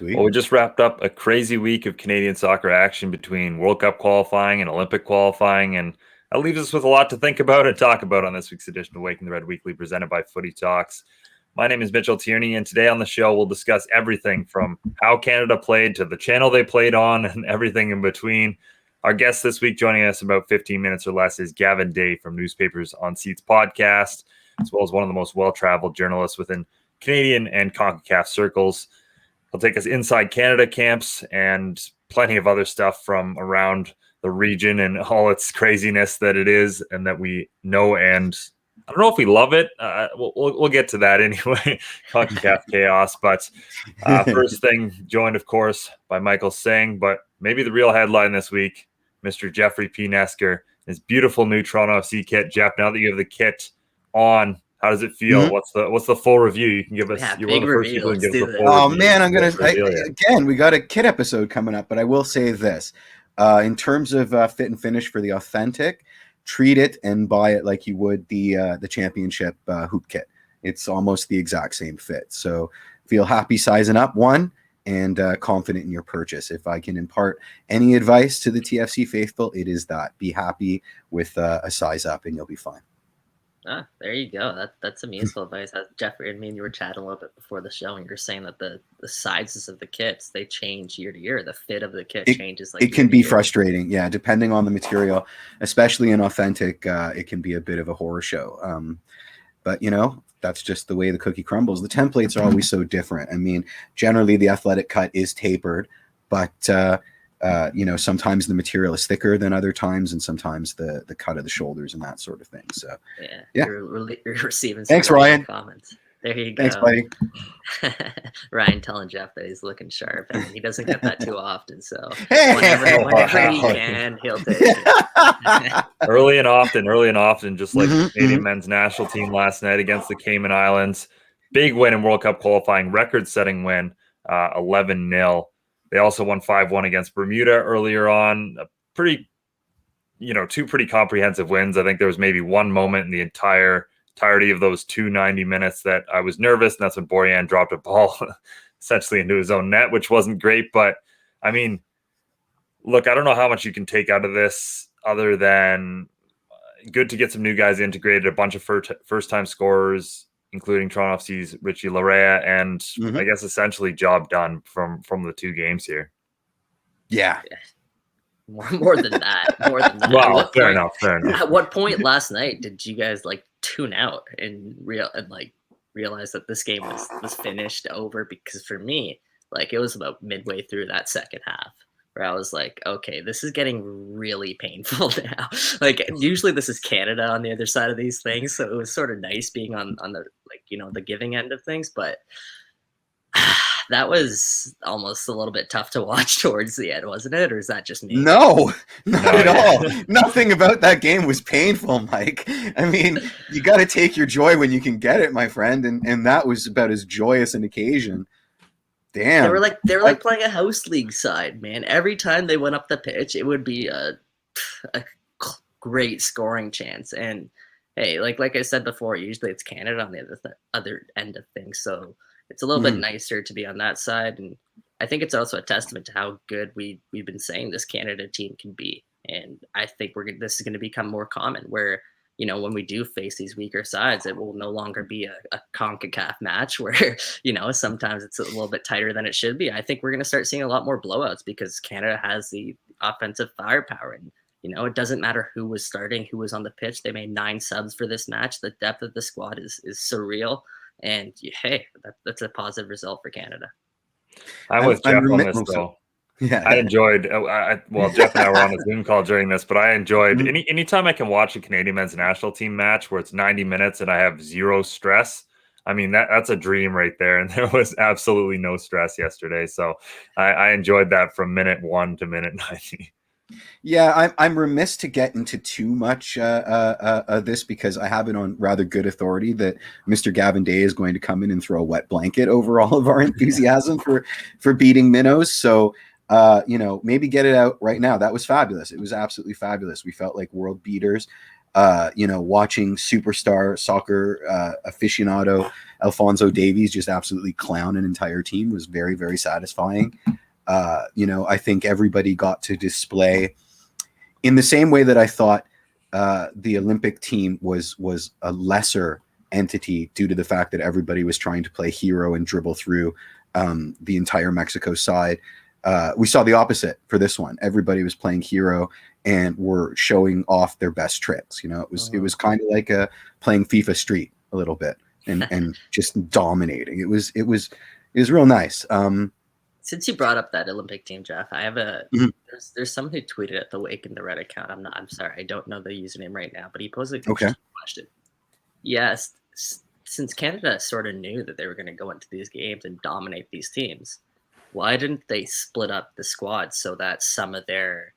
Sweet. Well, we just wrapped up a crazy week of Canadian soccer action between World Cup qualifying and Olympic qualifying, and that leaves us with a lot to think about and talk about on this week's edition of Waking the Red Weekly, presented by Footy Talks. My name is Mitchell Tierney, and today on the show, we'll discuss everything from how Canada played to the channel they played on and everything in between. Our guest this week, joining us about 15 minutes or less, is Gavin Day from Newspapers on Seats podcast, as well as one of the most well-traveled journalists within Canadian and CONCACAF circles. He'll take us inside Canada camps and plenty of other stuff from around the region and all its craziness that it is and that we know. And I don't know if we love it. We'll get to that anyway. CONCACAF chaos. But first thing, joined, of course, by Michael Singh. But maybe the real headline this week, Mr. Jeffrey P. Nesker, his beautiful new Toronto FC kit. Jeff, now that you have the kit on, how does it feel? Mm-hmm. What's the full review? You can give us. Yeah, you're one of the first people to give us the full Oh review. man, again. We got a kit episode coming up, but I will say this: in terms of fit and finish for the authentic, treat it and buy it like you would the championship hoop kit. It's almost the exact same fit. So feel happy sizing up one and confident in your purchase. If I can impart any advice to the TFC faithful, it is that: be happy with a size up, and you'll be fine. Ah, there you go. That's some useful advice. Jeffrey and me, you were chatting a little bit before the show, and you were saying that the sizes of the kits, they change year to year. The fit of the kit changes. It can be frustrating, yeah, depending on the material, especially in authentic. It can be a bit of a horror show. But that's just the way the cookie crumbles. The templates are always so different. I mean, generally the athletic cut is tapered, but sometimes the material is thicker than other times, and sometimes the cut of the shoulders and that sort of thing. So yeah. You're receiving some Thanks, Ryan. comments. There you go. Thanks, buddy. Ryan telling Jeff that he's looking sharp. I mean, he doesn't get that too often, so Hey! whenever he can, he'll take it. early and often, just like the Canadian men's national team last night against the Cayman Islands. Big win in World Cup qualifying, record-setting win, 11-0. They also won 5-1 against Bermuda earlier on. Two pretty comprehensive wins. I think there was maybe one moment in the entirety of those 290 minutes that I was nervous, and that's when Borjan dropped a ball essentially into his own net, which wasn't great. But, I mean, look, I don't know how much you can take out of this other than good to get some new guys integrated, a bunch of first-time scorers, including Toronto FC's Richie Larea, and I guess essentially job done from the two games here. Yeah. More than that. Well, fair enough. At what point last night did you guys tune out and realize that this game was finished, over? Because for me, it was about midway through that second half where I was like, okay, this is getting really painful now. Usually this is Canada on the other side of these things, so it was sort of nice being on the the giving end of things, but that was almost a little bit tough to watch towards the end, wasn't it? Or is that just me? No, not at all. Nothing about that game was painful, Mike. I mean, you got to take your joy when you can get it, my friend, and that was about as joyous an occasion. Damn. They were like playing a house league side, man. Every time they went up the pitch, it would be a great scoring chance. And hey, like I said before, usually it's Canada on the other end of things, so it's a little bit nicer to be on that side. And I think it's also a testament to how good we've been saying this Canada team can be. And I think this is going to become more common, where when we do face these weaker sides, it will no longer be a CONCACAF match where, sometimes it's a little bit tighter than it should be. I think we're going to start seeing a lot more blowouts because Canada has the offensive firepower. And, it doesn't matter who was starting, who was on the pitch. They made 9 subs for this match. The depth of the squad is surreal. And, hey, that's a positive result for Canada. I'm with Jeff on this, though. Yeah, I enjoyed. Jeff and I were on a Zoom call during this, but I enjoyed anytime I can watch a Canadian men's national team match where it's 90 minutes and I have zero stress. I mean, that's a dream right there. And there was absolutely no stress yesterday. So I enjoyed that from minute 1 to minute 90. Yeah, I'm remiss to get into too much this because I have it on rather good authority that Mr. Gavin Day is going to come in and throw a wet blanket over all of our enthusiasm for beating Minnows. So maybe get it out right now. That was fabulous. It was absolutely fabulous. We felt like world beaters. Watching superstar soccer aficionado Alfonso Davies just absolutely clown an entire team was very, very satisfying. I think everybody got to display in the same way that I thought the Olympic team was a lesser entity due to the fact that everybody was trying to play hero and dribble through the entire Mexico side. We saw the opposite for this one. Everybody was playing hero and were showing off their best tricks. It was kind of like playing FIFA Street a little bit and just dominating. It was real nice. Since you brought up that Olympic team, Jeff, I have there's someone who tweeted at the Wake in the Red account. I'm sorry, I don't know the username right now, but he posted a question. Yes, since Canada sort of knew that they were going to go into these games and dominate these teams, why didn't they split up the squad so that some of their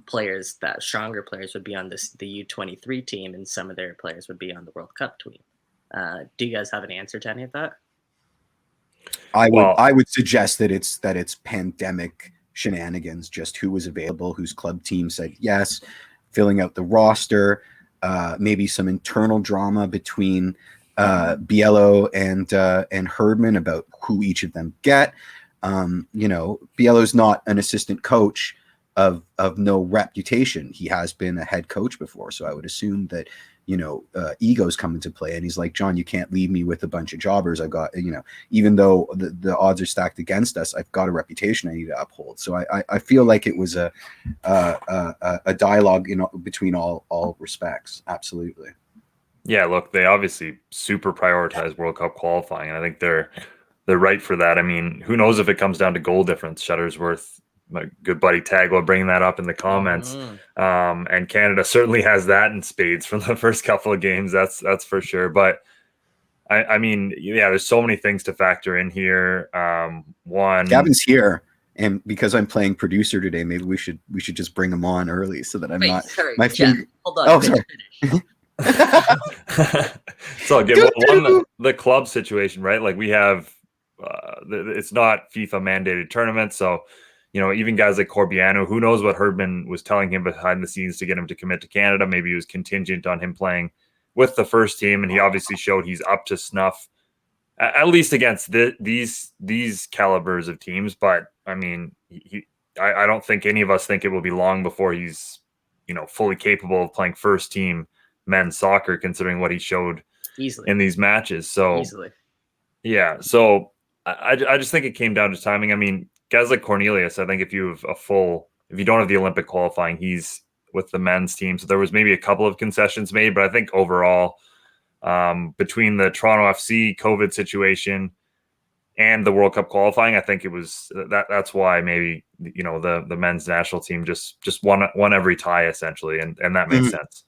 players, that stronger players, would be on the U23 team and some of their players would be on the World Cup team? Do you guys have an answer to any of that? I would suggest that it's pandemic shenanigans, just who was available, whose club team said yes, filling out the roster, maybe some internal drama between Biello and Herdman about who each of them get. Biello's not an assistant coach of no reputation. He has been a head coach before, so I would assume that egos come into play, and he's like, John, you can't leave me with a bunch of jobbers. I've got, even though the odds are stacked against us, I've got a reputation I need to uphold. So I feel like it was a dialogue between all respects. Absolutely. Yeah, look, they obviously super prioritize World Cup qualifying, and I think they're right for that. I mean, who knows if it comes down to goal difference? Shuttersworth, my good buddy Tagwa, bringing that up in the comments. And Canada certainly has that in spades from the first couple of games. That's for sure. But I mean, yeah, there's so many things to factor in here. One, Gavin's here, and because I'm playing producer today, maybe we should just bring him on early so that I'm not. Sorry, my Jeff, finger. hold on. Oh, sorry. So again, one, the club situation, right? Like we have, it's not FIFA mandated tournament, so even guys like Corbiano, who knows what Herdman was telling him behind the scenes to get him to commit to Canada. Maybe he was contingent on him playing with the first team, and he obviously showed he's up to snuff, at least against these calibers of teams. But I mean, I don't think any of us think it will be long before he's fully capable of playing first team men's soccer, considering what he showed easily in these matches. So easily, yeah. So I just think it came down to timing. I mean, guys like Cornelius, I think if you don't have the Olympic qualifying, he's with the men's team. So there was maybe a couple of concessions made, but I think overall, between the Toronto FC COVID situation and the World Cup qualifying, I think it was that's why maybe the men's national team just won every tie essentially, and that makes sense.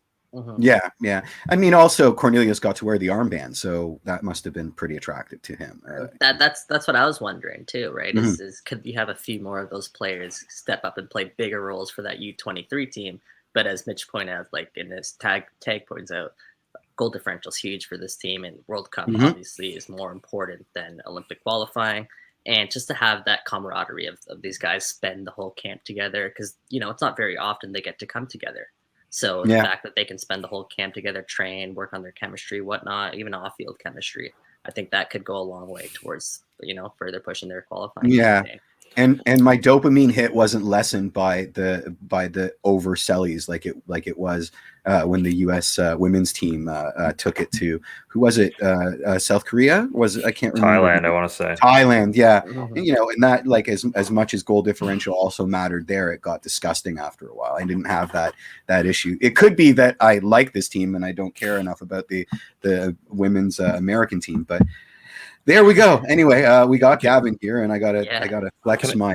Yeah. I mean, also Cornelius got to wear the armband, so that must have been pretty attractive to him. That's what I was wondering too, right? Is could you have a few more of those players step up and play bigger roles for that U23 team? But as Mitch pointed out, like in his tag points out, goal differential is huge for this team, and World Cup obviously is more important than Olympic qualifying. And just to have that camaraderie of these guys spend the whole camp together, because it's not very often they get to come together. So the fact that they can spend the whole camp together, train, work on their chemistry, whatnot, even off-field chemistry, I think that could go a long way towards, further pushing their qualifying. Yeah. campaign. And my dopamine hit wasn't lessened by the over sellies like it was when the U.S. Women's team took it to, who was it? South Korea? I can't remember. Thailand, I want to say. Thailand, yeah. And that, like, as much as goal differential also mattered there, it got disgusting after a while. I didn't have that issue. It could be that I like this team and I don't care enough about the women's American team, but. There we go. Anyway, we got Gavin here, and I gotta flex my.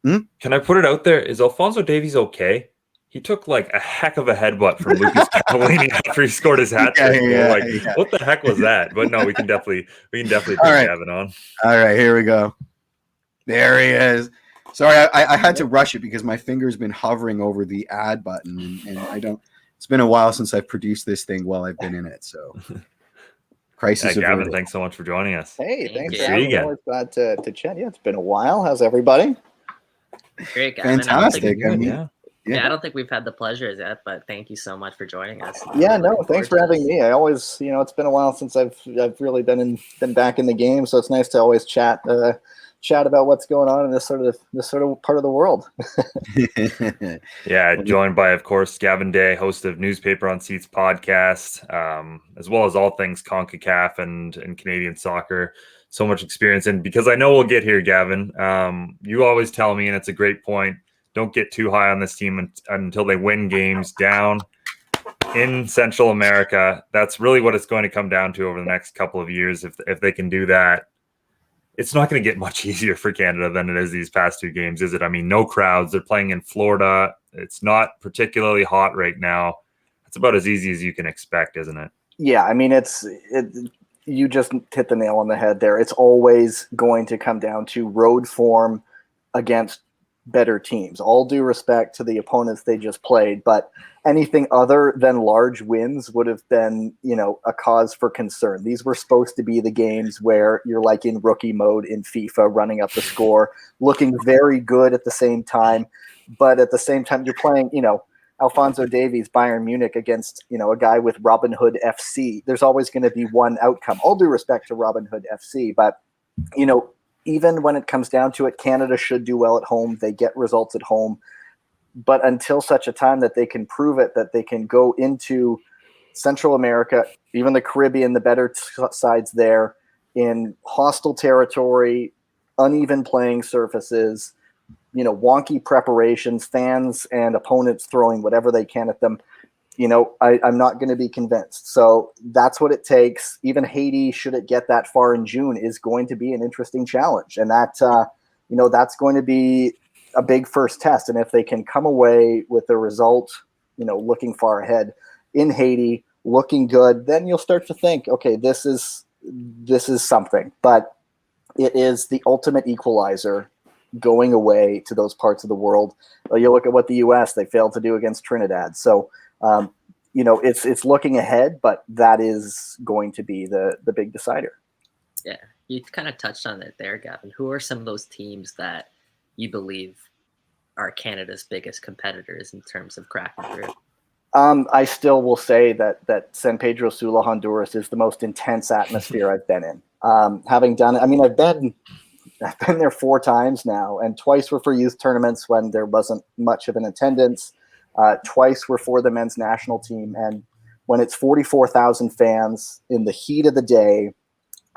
Can I put it out there? Is Alfonso Davies okay? He took like a heck of a headbutt from Lucas Cavallini after he scored his hat trick. What the heck was that? But no, we can definitely bring Gavin on. All right, here we go. There he is. Sorry, I had to rush it because my finger's been hovering over the add button, and I don't. It's been a while since I've produced this thing while I've been in it. So, crisis Gavin, averted. thanks so much for joining us. Hey, thanks you. for having me. Always glad to chat. Yeah, it's been a while. How's everybody? Great, Gavin. Fantastic. Yeah, I don't think we've had the pleasure yet, but thank you so much for joining us. Yeah, no, thanks for having me. I always, it's been a while since I've really been back in the game, so it's nice to always chat about what's going on in this sort of part of the world. Yeah, joined by, of course, Gavin Day, host of Newspaper on Seats podcast, as well as all things CONCACAF and Canadian soccer. So much experience, and because I know we'll get here, Gavin, you always tell me, and it's a great point, don't get too high on this team until they win games down in Central America. That's really what it's going to come down to over the next couple of years. If they can do that, it's not going to get much easier for Canada than it is these past two games, is it? I mean, no crowds. They're playing in Florida. It's not particularly hot right now. It's about as easy as you can expect, isn't it? Yeah, I mean, you just hit the nail on the head there. It's always going to come down to road form against better teams. All due respect to the opponents they just played, but anything other than large wins would have been, a cause for concern. These were supposed to be the games where you're like in rookie mode in FIFA, running up the score, looking very good at the same time, but at the same time you're playing, Alphonso Davies, Bayern Munich against, a guy with Robin Hood FC. There's always going to be one outcome. All due respect to Robin Hood FC, but even when it comes down to it, Canada should do well at home. They get results at home. But until such a time that they can prove it, that they can go into Central America, even the Caribbean, the better sides there, in hostile territory, uneven playing surfaces, wonky preparations, fans and opponents throwing whatever they can at them, I'm not going to be convinced. So that's what it takes. Even Haiti, should it get that far in June, is going to be an interesting challenge. And that, that's going to be a big first test. And if they can come away with the result, looking far ahead in Haiti, looking good, then you'll start to think, okay, this is something. But it is the ultimate equalizer going away to those parts of the world. You look at what the U.S., they failed to do against Trinidad. So, it's looking ahead, but that is going to be the big decider. Yeah, you kind of touched on it there, Gavin. Who are some of those teams that you believe are Canada's biggest competitors in terms of cracking through? I still will say that San Pedro Sula, Honduras is the most intense atmosphere I've been in. Having done it, I mean, I've been there 4 times now, and twice were for youth tournaments when there wasn't much of an attendance. Twice were for the men's national team. And when it's 44,000 fans in the heat of the day,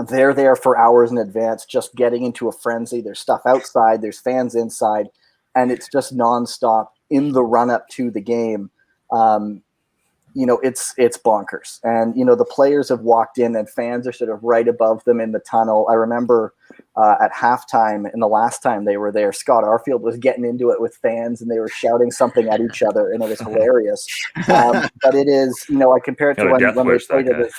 they're there for hours in advance, just getting into a frenzy. There's stuff outside, there's fans inside, and it's just nonstop in the run up to the game. It's bonkers. And, the players have walked in and fans are sort of right above them in the tunnel. I remember at halftime, and the last time they were there, Scott Arfield was getting into it with fans and they were shouting something at each other, and it was hilarious. But it is, I compare it to when they played it.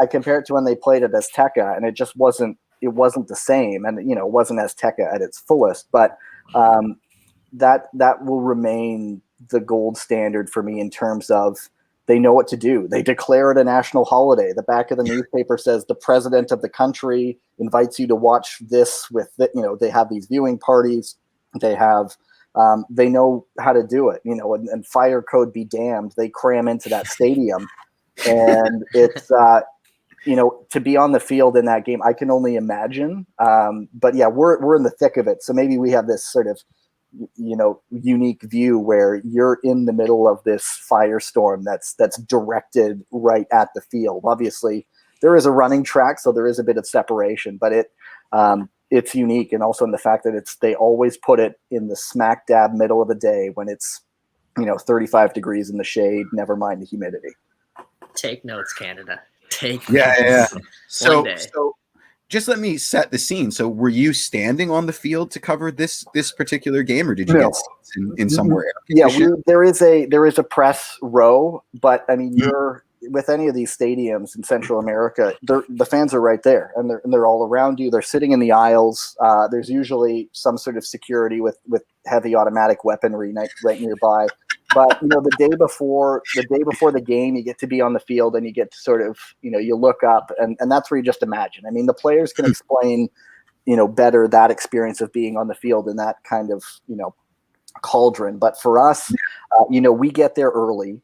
I compare it to when they played at Azteca, and it just wasn't the same. And, it wasn't Azteca at its fullest, but that will remain the gold standard for me in terms of they know what to do. They declare it a national holiday. The back of the newspaper says the president of the country invites you to watch this with, they have these viewing parties. They have, they know how to do it, and fire code be damned. They cram into that stadium, and it's, to be on the field in that game, I can only imagine. But yeah, we're in the thick of it. So maybe we have this sort of, unique view where you're in the middle of this firestorm that's directed right at the field. Obviously there is a running track, so there is a bit of separation, but it's unique. And also in the fact that they always put it in the smack dab middle of the day when it's, 35 degrees in the shade, never mind the humidity. Take notes, Canada. Take notes. Yeah. So just let me set the scene. So were you standing on the field to cover this particular game, or did you No. get seats in somewhere? Yeah, there is a press row, but I mean, you're with any of these stadiums in Central America, the fans are right there, and they're all around you. They're sitting in the aisles. There's usually some sort of security with heavy automatic weaponry right nearby. But the day before the game, you get to be on the field and you get to sort of you look up and that's where you just imagine. I mean, the players can explain better that experience of being on the field in that kind of cauldron. But for us, we get there early.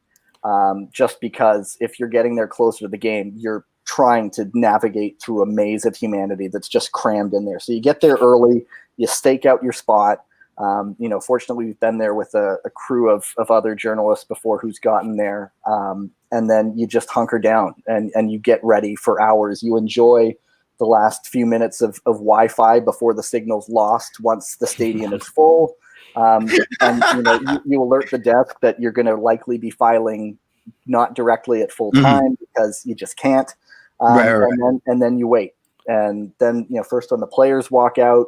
Just because if you're getting there closer to the game, you're trying to navigate through a maze of humanity that's just crammed in there. So you get there early, you stake out your spot. Fortunately, we've been there with a crew of other journalists before who's gotten there. And then you just hunker down and you get ready for hours. You enjoy the last few minutes of Wi-Fi before the signal's lost once the stadium is full. And you alert the desk that you're going to likely be filing not directly at full time because you just can't. Right. And then you wait. And then, first when the players walk out,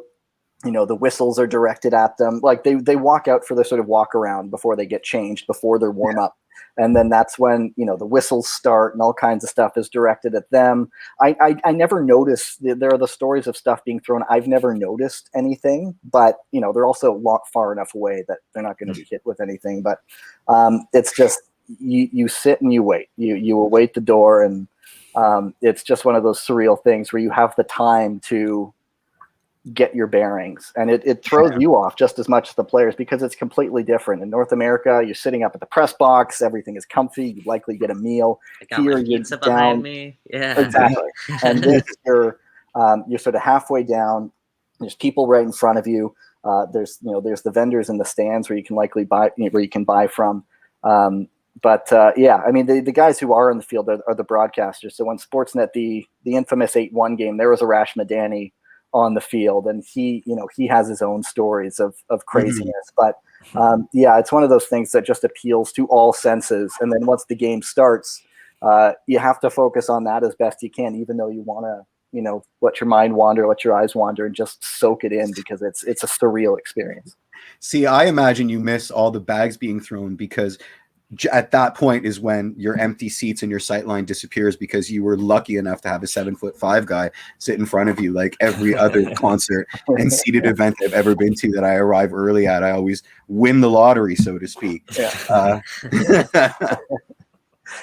the whistles are directed at them. Like they walk out for their sort of walk around before they get changed, before their warm up. And then that's when, the whistles start and all kinds of stuff is directed at them. I never noticed, there are the stories of stuff being thrown. I've never noticed anything, but, they're also far enough away that they're not going to be hit with anything. But it's just, you sit and you wait. You await the door, and it's just one of those surreal things where you have the time to get your bearings, and it throws you off just as much as the players because it's completely different. In North America, you're sitting up at the press box, everything is comfy, you likely get a meal. I got my pizza behind me. Yeah, exactly. And this, you're sort of halfway down. There's people right in front of you. There's the vendors in the stands where you can likely buy from. But I mean, the guys who are in the field are the broadcasters. So when Sportsnet, the infamous 8-1 game, there was Arash Madani on the field, and he has his own stories of craziness. But it's one of those things that just appeals to all senses. And then once the game starts, you have to focus on that as best you can, even though you want to, let your mind wander, let your eyes wander, and just soak it in because it's a surreal experience. See, I imagine you miss all the bags being thrown because at that point is when your empty seats and your sight line disappears because you were lucky enough to have a 7'5" guy sit in front of you. Like every other concert and seated event I've ever been to that I arrive early at, I always win the lottery, so to speak. Yeah.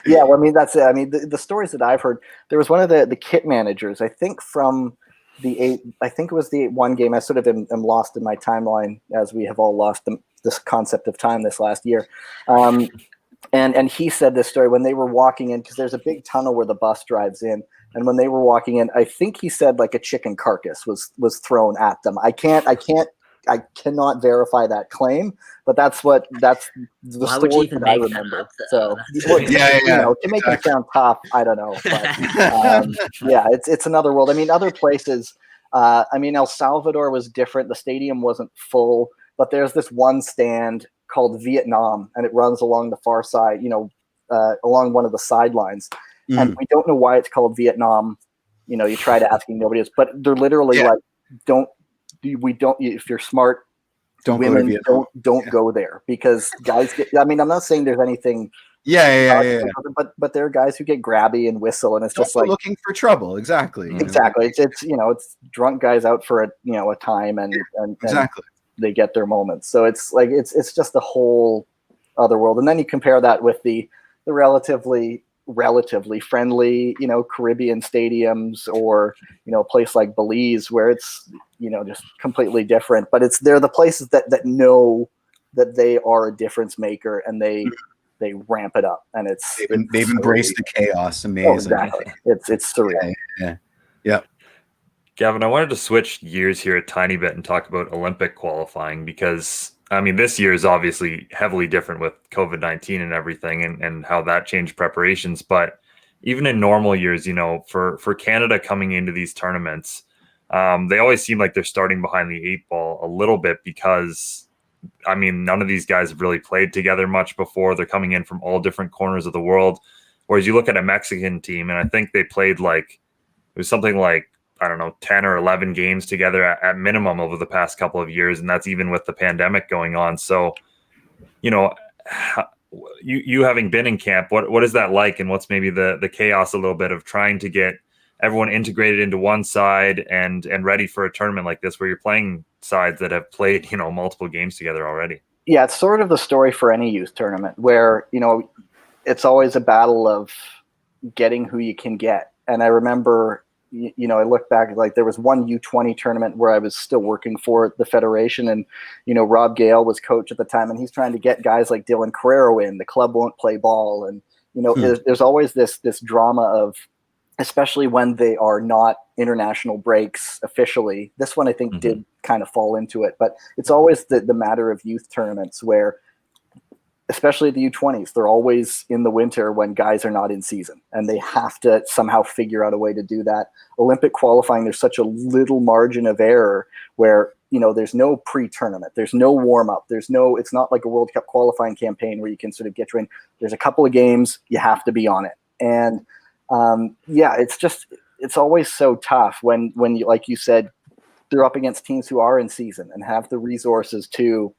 Well, I mean, that's it. I mean, the stories that I've heard, there was one of the kit managers, I think from I think it was the 8-1 game. I sort of am lost in my timeline, as we have all lost this concept of time this last year. And he said this story when they were walking in, because there's a big tunnel where the bus drives in. And when they were walking in, I think he said like a chicken carcass was thrown at them. I cannot verify that claim, but that's the story that I remember. So to make it sound tough, I don't know. But, it's another world. I mean, other places, El Salvador was different. The stadium wasn't full, but there's this one stand called Vietnam, and it runs along the far side, along one of the sidelines. And we don't know why it's called Vietnam. You try to asking, nobody is, but they're literally like, if you're smart, women don't go there because guys get, I'm not saying there's anything. But there are guys who get grabby and whistle, and it's just like looking for trouble. Exactly. It's drunk guys out for a time and exactly. They get their moments. So it's like it's just a whole other world. And then you compare that with the relatively friendly, Caribbean stadiums, or a place like Belize where it's just completely different. But they're the places that know that they are a difference maker, and they ramp it up, and they've embraced the chaos. Amazing. Oh, exactly. It's surreal. Yeah. Gavin, I wanted to switch gears here a tiny bit and talk about Olympic qualifying because, this year is obviously heavily different with COVID-19 and everything and how that changed preparations. But even in normal years, for Canada coming into these tournaments, they always seem like they're starting behind the 8 ball a little bit because, none of these guys have really played together much before. They're coming in from all different corners of the world. Whereas you look at a Mexican team, and I think they played it was something like I don't know, 10 or 11 games together at minimum over the past couple of years. And that's even with the pandemic going on. So, you know, you having been in camp, what is that like? And what's maybe the chaos a little bit of trying to get everyone integrated into one side and ready for a tournament like this, where you're playing sides that have played, you know, multiple games together already? Yeah, it's sort of the story for any youth tournament where, you know, it's always a battle of getting who you can get. And I remember, you know, I look back, like there was one U20 tournament where I was still working for the federation, and, you know, Rob Gale was coach at the time, and he's trying to get guys like Dylan Carrero in. The club won't play ball. And, you know, there's always this drama of, especially when they are not international breaks officially. This one I think did kind of fall into it, but it's always the matter of youth tournaments where, especially the U20s, they're always in the winter when guys are not in season, and they have to somehow figure out a way to do that. Olympic qualifying, there's such a little margin of error where, you know, there's no pre-tournament, there's no warm-up, it's not like a World Cup qualifying campaign where you can sort of get trained. There's a couple of games, you have to be on it. And yeah, it's always so tough when you, like you said, they're up against teams who are in season and have the resources to,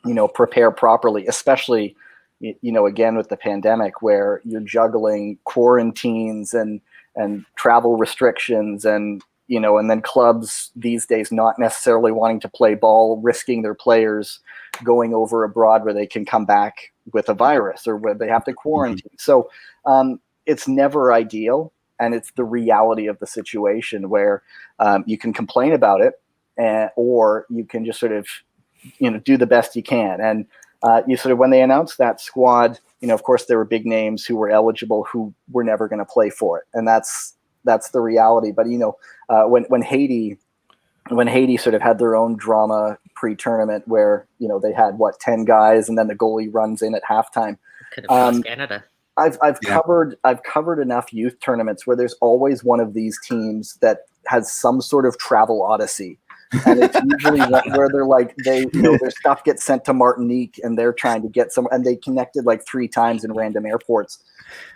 you know, prepare properly, especially, you know, again, with the pandemic where you're juggling quarantines and travel restrictions and, you know, and then clubs these days not necessarily wanting to play ball, risking their players going over abroad where they can come back with a virus or where they have to quarantine. So it's never ideal. And it's the reality of the situation where you can complain about it, or you can just sort of, you know, do the best you can. And you sort of, when they announced that squad, you know, of course there were big names who were eligible who were never going to play for it, and that's the reality. But you know, when Haiti sort of had their own drama pre-tournament where, you know, they had 10 guys and then the goalie runs in at halftime. Could have cost Canada. I've covered enough youth tournaments where there's always one of these teams that has some sort of travel odyssey, and it's usually where they're like, you know, their stuff gets sent to Martinique and they're trying to get and they connected like 3 times in random airports,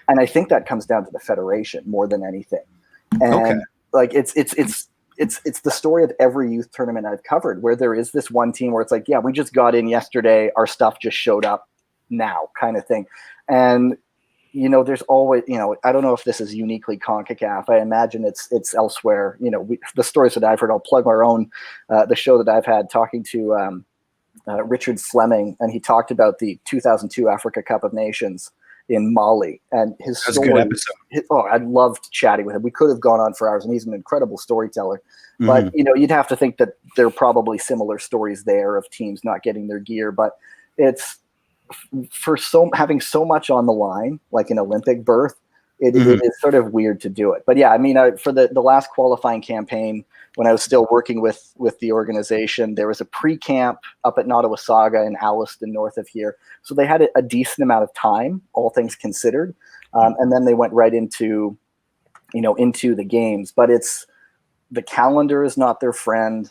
and I think that comes down to the federation more than anything. And like it's the story of every youth tournament I've covered where there is this one team where it's like, yeah, we just got in yesterday, our stuff just showed up now, kind of thing. And you know, there's always, you know, I don't know if this is uniquely CONCACAF. I imagine it's elsewhere. You know, the stories that I've heard, I'll plug our own, the show that I've had talking to Richard Fleming, and he talked about the 2002 Africa Cup of Nations in Mali. And his That's story, a good episode. I loved chatting with him. We could have gone on for hours, and he's an incredible storyteller. But, you know, you'd have to think that there are probably similar stories there of teams not getting their gear. But it's, for having so much on the line, like an Olympic berth, it is sort of weird to do it. But yeah, I mean, for the last qualifying campaign, when I was still working with the organization, there was a pre-camp up at Nottawasaga in Alliston, north of here. So they had a decent amount of time, all things considered. And then they went right into, you know, into the games. But the calendar is not their friend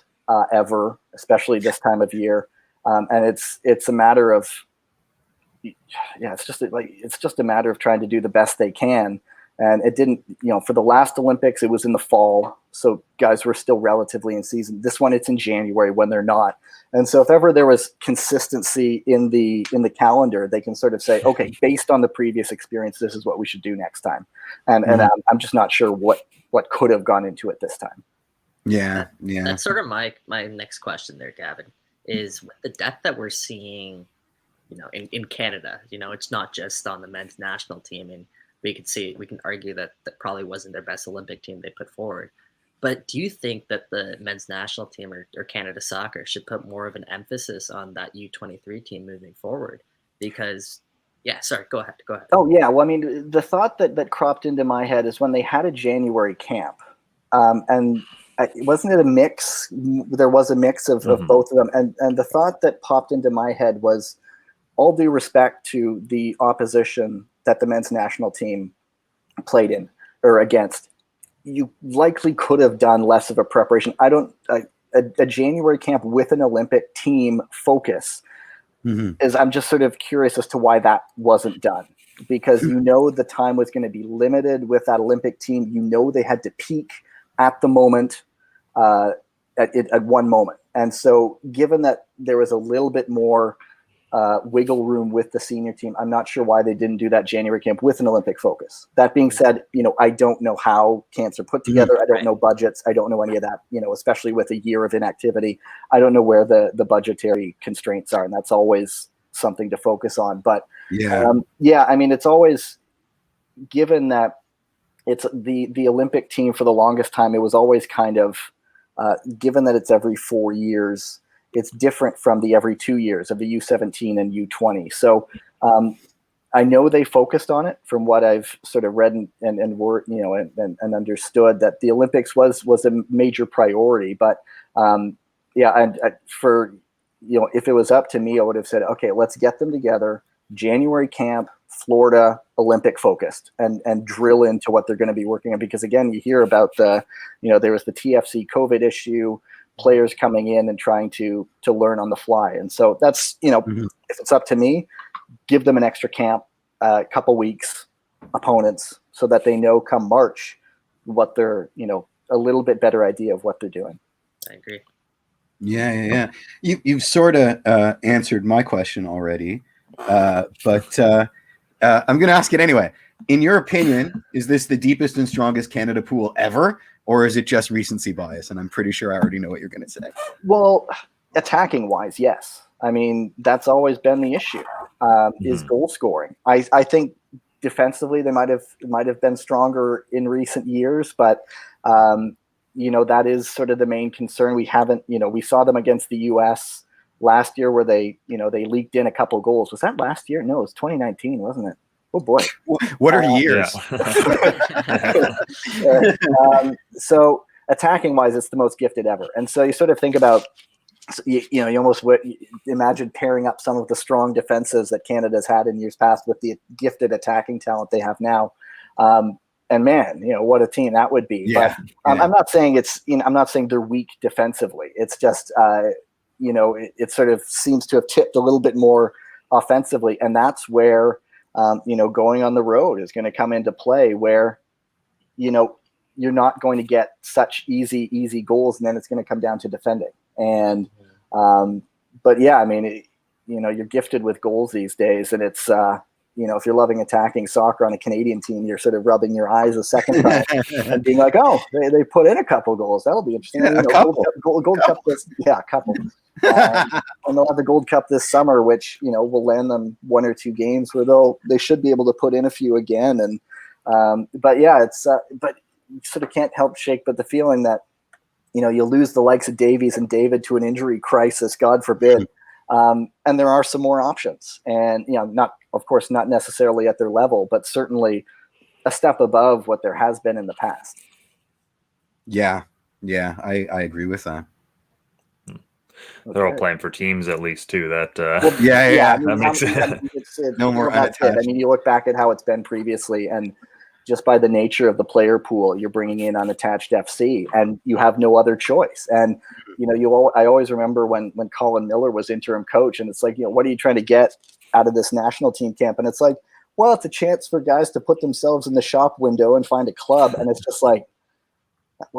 ever, especially this time of year. And it's a matter of, yeah, it's just a matter of trying to do the best they can. And it didn't, you know, for the last Olympics, it was in the fall, so guys were still relatively in season. This one, it's in January when they're not. And so if ever there was consistency in the calendar, they can sort of say, okay, based on the previous experience, this is what we should do next time. And I'm just not sure what could have gone into it this time. Yeah. That's sort of my next question there, Gavin, is with the depth that we're seeing, you know, in Canada. You know, it's not just on the men's national team, and we can argue that probably wasn't their best Olympic team they put forward. But do you think that the men's national team or Canada Soccer should put more of an emphasis on that U23 team moving forward? Because, yeah, sorry, go ahead. Oh yeah, well, I mean, the thought that cropped into my head is when they had a January camp, and wasn't it a mix? There was a mix of both of them, and the thought that popped into my head was, all due respect to the opposition that the men's national team played in or against, you likely could have done less of a preparation. A January camp with an Olympic team focus is, I'm just sort of curious as to why that wasn't done, because you know the time was going to be limited with that Olympic team. You know they had to peak at the moment, at one moment. And so given that there was a little bit more wiggle room with the senior team, I'm not sure why they didn't do that January camp with an Olympic focus. That being said, I don't know how camps are put together. I don't know budgets. I don't know any of that, especially with a year of inactivity. I don't know where the budgetary constraints are, and that's always something to focus on. But I mean, it's always, given that it's the Olympic team for the longest time, it was always kind of, given that it's every 4 years, it's different from the every 2 years of the U17 and U20. So I know they focused on it from what I've sort of read and were, and understood, that the Olympics was a major priority. But and for, if it was up to me, I would have said, okay, let's get them together, January camp, Florida, Olympic focused, and drill into what they're going to be working on. Because again, you hear about there was the TFC COVID issue, players coming in and trying to learn on the fly. And so that's, if it's up to me, give them an extra camp, a couple weeks, opponents, so that they know come March what they're, a little bit better idea of what they're doing. I agree. Yeah. You've sort of answered my question already, but I'm going to ask it anyway. In your opinion, is this the deepest and strongest Canada pool ever, or is it just recency bias? And I'm pretty sure I already know what you're going to say. Well, attacking wise, yes. I mean, that's always been the issue, is goal scoring. I think defensively they might have been stronger in recent years, but that is sort of the main concern. We haven't, we saw them against the US last year where they leaked in a couple goals. Was that last year? No, it was 2019, wasn't it? Oh boy. What are years? So attacking wise, it's the most gifted ever. And so you sort of think about, you almost imagine pairing up some of the strong defenses that Canada's had in years past with the gifted attacking talent they have now. And man, what a team that would be. Yeah. But I'm not saying I'm not saying they're weak defensively. It's just, it sort of seems to have tipped a little bit more offensively. And that's where, going on the road is going to come into play, where, you're not going to get such easy goals, and then it's going to come down to defending. And, but yeah, I mean, you're gifted with goals these days, and it's, if you're loving attacking soccer on a Canadian team, you're sort of rubbing your eyes a second time and being like, oh, they put in a couple goals. That'll be interesting. Yeah, a couple. Gold Cup a couple. And they'll have the Gold Cup this summer, which, will land them 1 or 2 games where they should be able to put in a few again. And, but yeah, it's, but you sort of can't help shake but the feeling that, you'll lose the likes of Davies and David to an injury crisis, God forbid. And there are some more options, and, of course, not necessarily at their level, but certainly a step above what there has been in the past. Yeah, I agree with that. They're all playing for teams at least too. That yeah. I mean, that makes sense. No more unattached. I mean, you look back at how it's been previously, and just by the nature of the player pool, you're bringing in unattached FC, and you have no other choice. And I always remember when Colin Miller was interim coach, and it's like, what are you trying to get out of this national team camp? And it's like, well, it's a chance for guys to put themselves in the shop window and find a club. And it's just like,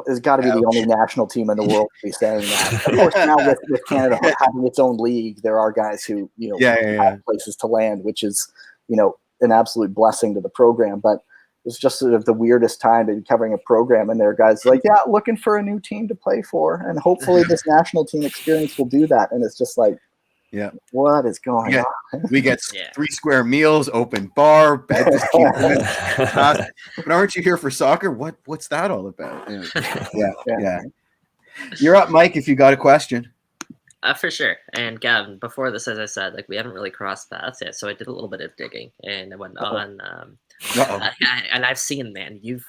it's got to be the only national team in the world to be saying that. Of course, now with Canada having its own league, there are guys who have places to land, which is an absolute blessing to the program. But it's just sort of the weirdest time to be covering a program, and there are guys like, looking for a new team to play for, and hopefully this national team experience will do that. And it's just like, what is going on? We get 3 square meals, open bar, bed. But aren't you here for soccer? What's that all about? Yeah. You're up, Mike, if you got a question. For sure. And Gavin, before this, as I said, we haven't really crossed paths yet, so I did a little bit of digging, and I went on. And I've seen, man, you've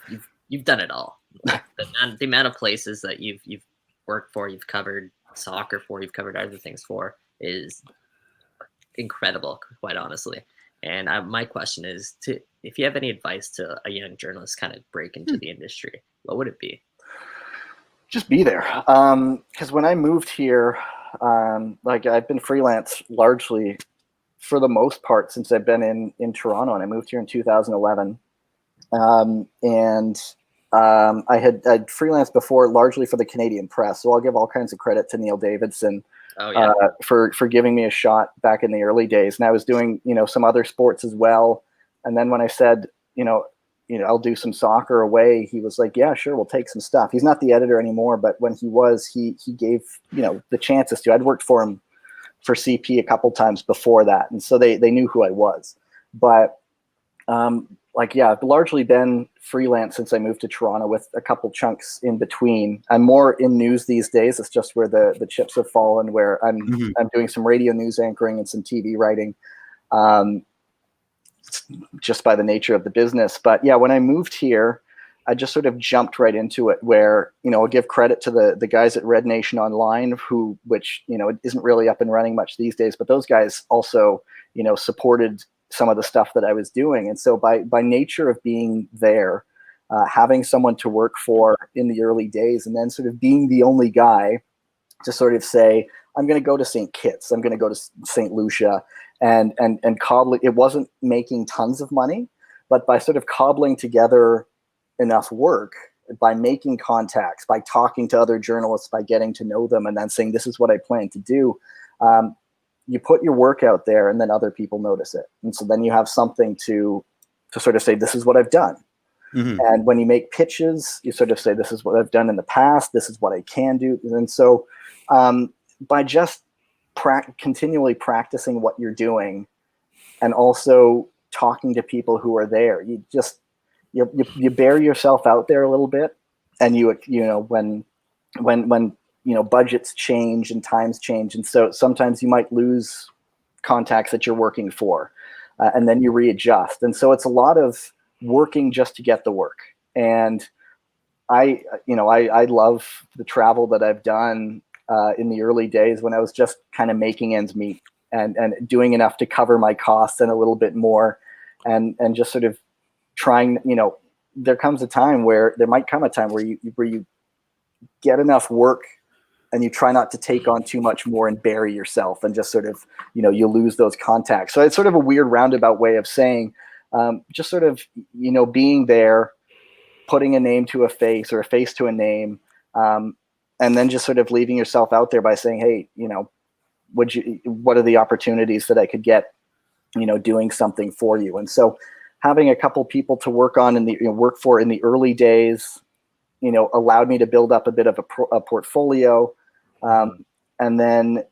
done it all. The amount of places that you've worked for, you've covered soccer for, you've covered other things for, is incredible, quite honestly. And my question is, if you have any advice to a young journalist kind of break into the industry, what would it be? Just be there. Because when I moved here, I've been freelance largely for the most part since I've been in Toronto, and I moved here in 2011. And I'd freelanced before, largely for the Canadian Press. So I'll give all kinds of credit to Neil Davidson for giving me a shot back in the early days. And I was doing, some other sports as well. And then when I said, I'll do some soccer away, he was like, yeah, sure, we'll take some stuff. He's not the editor anymore, but when he was, he gave, the chances to. I'd worked for him for CP a couple times before that. And so they knew who I was. But I've largely been freelance since I moved to Toronto, with a couple chunks in between. I'm more in news these days. It's just where the chips have fallen, where I'm doing some radio news anchoring and some TV writing, just by the nature of the business. But yeah, when I moved here, I just sort of jumped right into it, where, I'll give credit to the guys at Red Nation Online, which it isn't really up and running much these days, but those guys also, supported some of the stuff that I was doing. And so by nature of being there, having someone to work for in the early days, and then sort of being the only guy to sort of say, I'm going to go to St. Kitts, I'm going to go to St. Lucia, and cobbling, it wasn't making tons of money, but by sort of cobbling together enough work, by making contacts, by talking to other journalists, by getting to know them, and then saying, this is what I plan to do. You put your work out there, and then other people notice it. And so then you have something to sort of say, this is what I've done. Mm-hmm. And when you make pitches, you sort of say, this is what I've done in the past, this is what I can do. And so by just continually practicing what you're doing, and also talking to people who are there, you bear yourself out there a little bit. And when budgets change and times change. And so sometimes you might lose contacts that you're working for, and then you readjust. And so it's a lot of working just to get the work. And I love the travel that I've done in the early days, when I was just kind of making ends meet and doing enough to cover my costs and a little bit more, and just sort of trying, there might come a time where you get enough work, and you try not to take on too much more and bury yourself, and just sort of, you lose those contacts. So it's sort of a weird roundabout way of saying, just sort of, being there, putting a name to a face, or a face to a name, and then just sort of leaving yourself out there by saying, hey, what are the opportunities that I could get, doing something for you? And so having a couple people to work on in the early days, allowed me to build up a bit of a portfolio. And then,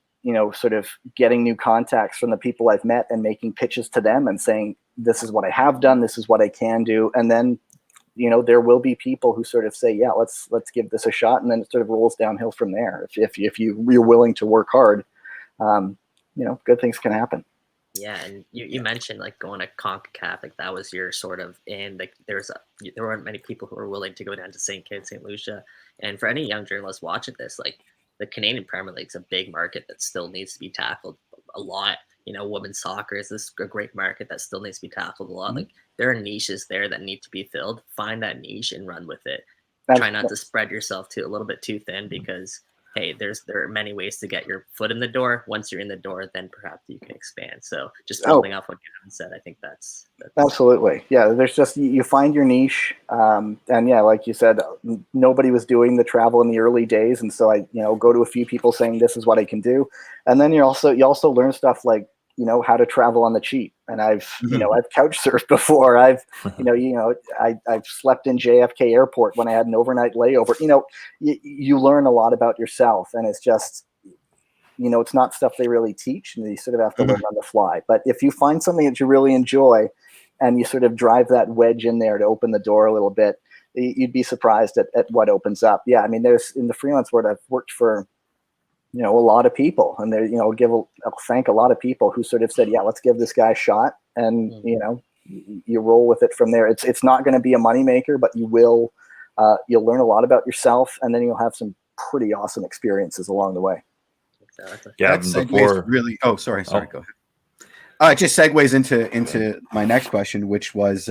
sort of getting new contacts from the people I've met, and making pitches to them and saying, this is what I have done, this is what I can do. And then, there will be people who sort of say, yeah, let's give this a shot. And then it sort of rolls downhill from there. If you're willing to work hard, good things can happen. Yeah, and you mentioned like going to CONCACAF, like that was your sort of, and like there weren't many people who were willing to go down to St. Kitts, St. Lucia. And for any young journalists watching this, like the Canadian Premier League's a big market that still needs to be tackled a lot. Women's soccer is a great market that still needs to be tackled a lot. Mm-hmm. Like there are niches there that need to be filled. Find that niche and run with it. Try not to spread yourself a little bit too thin, because hey, there are many ways to get your foot in the door. Once you're in the door, then perhaps you can expand. So just building off what Gavin said, I think that's absolutely. Yeah, there's just, you find your niche. And yeah, like you said, nobody was doing the travel in the early days. And so I, go to a few people saying, this is what I can do. And then you also learn stuff like, how to travel on the cheap. And I've couch surfed before. I've slept in JFK Airport when I had an overnight layover. You learn a lot about yourself, and it's just, it's not stuff they really teach, and you sort of have to learn on the fly. But if you find something that you really enjoy, and you sort of drive that wedge in there to open the door a little bit, you'd be surprised at what opens up. Yeah. I mean, there's, in the freelance world, I've worked for, a lot of people, and there, I'll thank a lot of people who sort of said, yeah, let's give this guy a shot. And, you roll with it from there. It's not going to be a moneymaker, but you'll learn a lot about yourself, and then you'll have some pretty awesome experiences along the way. Exactly. Yeah. That segues really. Oh, sorry. Go ahead. It just segues into my next question, which was,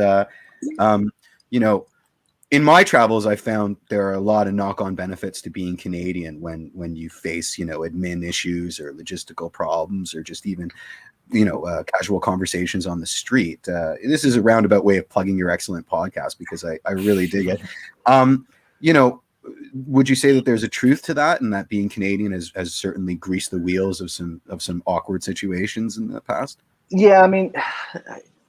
in my travels, I found there are a lot of knock-on benefits to being Canadian when you face, admin issues or logistical problems, or just even casual conversations on the street. This is a roundabout way of plugging your excellent podcast because I really dig it. Would you say that there's a truth to that, and that being Canadian has certainly greased the wheels of some awkward situations in the past? Yeah, I mean,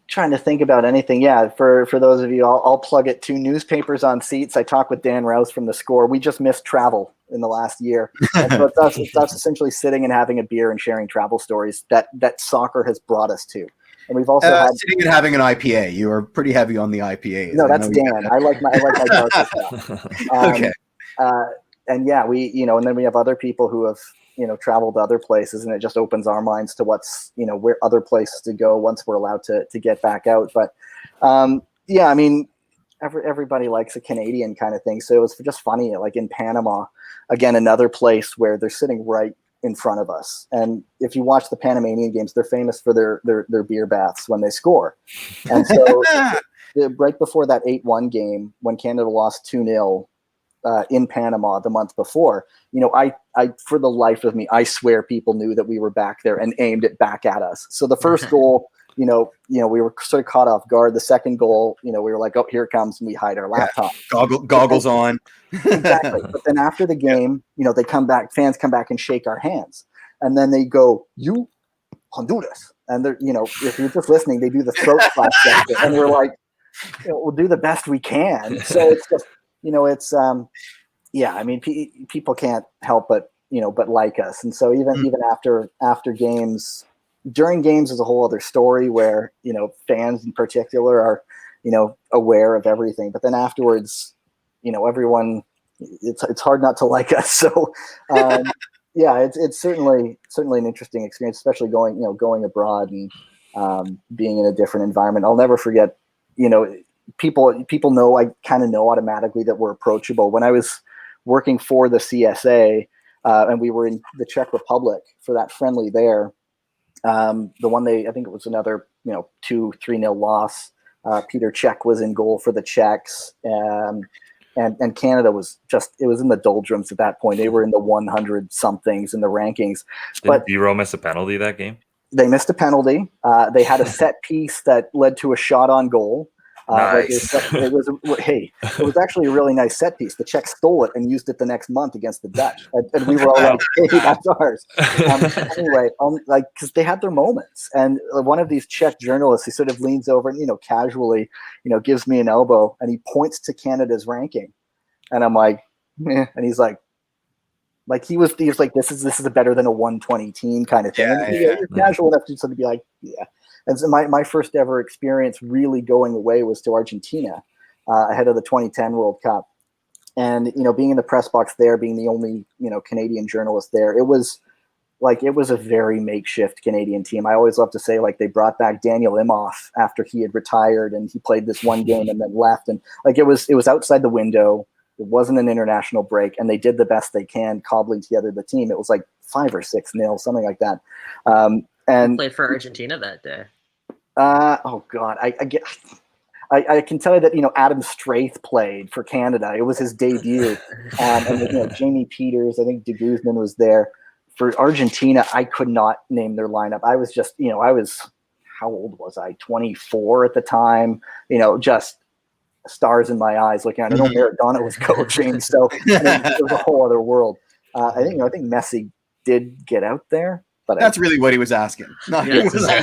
trying to think about anything. Yeah, for those of you, I'll plug it to Newspapers on Seats. I talked with Dan Rouse from The Score. We just missed travel in the last year. And so it's us essentially sitting and having a beer and sharing travel stories that soccer has brought us to. And we've also had sitting and having an IPA. You are pretty heavy on the IPAs. No, that's Dan. I like my darker stuff. Okay. And yeah, and then we have other people who have, traveled to other places, and it just opens our minds to what's, where other places to go once we're allowed to get back out. But yeah, I mean, everybody likes a Canadian kind of thing. So it was just funny, like in Panama, again, another place where they're sitting right in front of us. And if you watch the Panamanian games, they're famous for their beer baths when they score. And so right before that 8-1 game, when Canada lost 2-0 in Panama the month before, I for the life of me, I swear people knew that we were back there and aimed it back at us. So the first goal, we were sort of caught off guard. The second goal, we were like, oh, here it comes, and we hide our laptop. Goggles on. Exactly. But then after the game, they come back, fans come back and shake our hands. And then they go, you Honduras. And they're, if you're just listening, they do the throat slap gesture. And we're like, we'll do the best we can. So it's just, yeah, I mean, people can't help but like us. And so even after games, during games is a whole other story where, fans in particular are, aware of everything. But then afterwards, everyone, it's hard not to like us. So, yeah, it's certainly an interesting experience, especially going abroad and being in a different environment. I'll never forget, people know, I kind of know automatically that we're approachable. When I was working for the CSA and we were in the Czech Republic for that friendly there, the one I think it was another 2-3-0 loss. Peter Cech was in goal for the Czechs, and Canada was it was in the doldrums at that point. They were in the 100 somethings in the rankings. Did Biro miss a penalty that game? They missed a penalty. They had a set piece that led to a shot on goal. Nice. It was actually a really nice set piece. The Czechs stole it and used it the next month against the Dutch, and we were all like, "Hey, that's ours." Anyway, because they had their moments, and one of these Czech journalists, he sort of leans over and casually, gives me an elbow, and he points to Canada's ranking, and I'm like, eh. And he's like he was like, this is a better than a 120 team kind of thing. Yeah, and yeah. You're casual enough to sort of be like, yeah. And so my first ever experience really going away was to Argentina ahead of the 2010 World Cup. And, being in the press box there, being the only, Canadian journalist there, it was a very makeshift Canadian team. I always love to say, they brought back Daniel Imhoff after he had retired and he played this one game and then left. And it was outside the window. It wasn't an international break, and they did the best they can cobbling together the team. It was like 5 or 6-0, something like that. And played for Argentina that day. Oh God, I can tell you that Adam Straith played for Canada. It was his debut, and Jamie Peters. I think De Guzman was there. For Argentina, I could not name their lineup. I was just how old was I? 24 at the time. Just stars in my eyes looking at it. I know Maradona was coaching, so it was a whole other world. I think Messi did get out there. But that's really what he was asking. No, maybe Messi.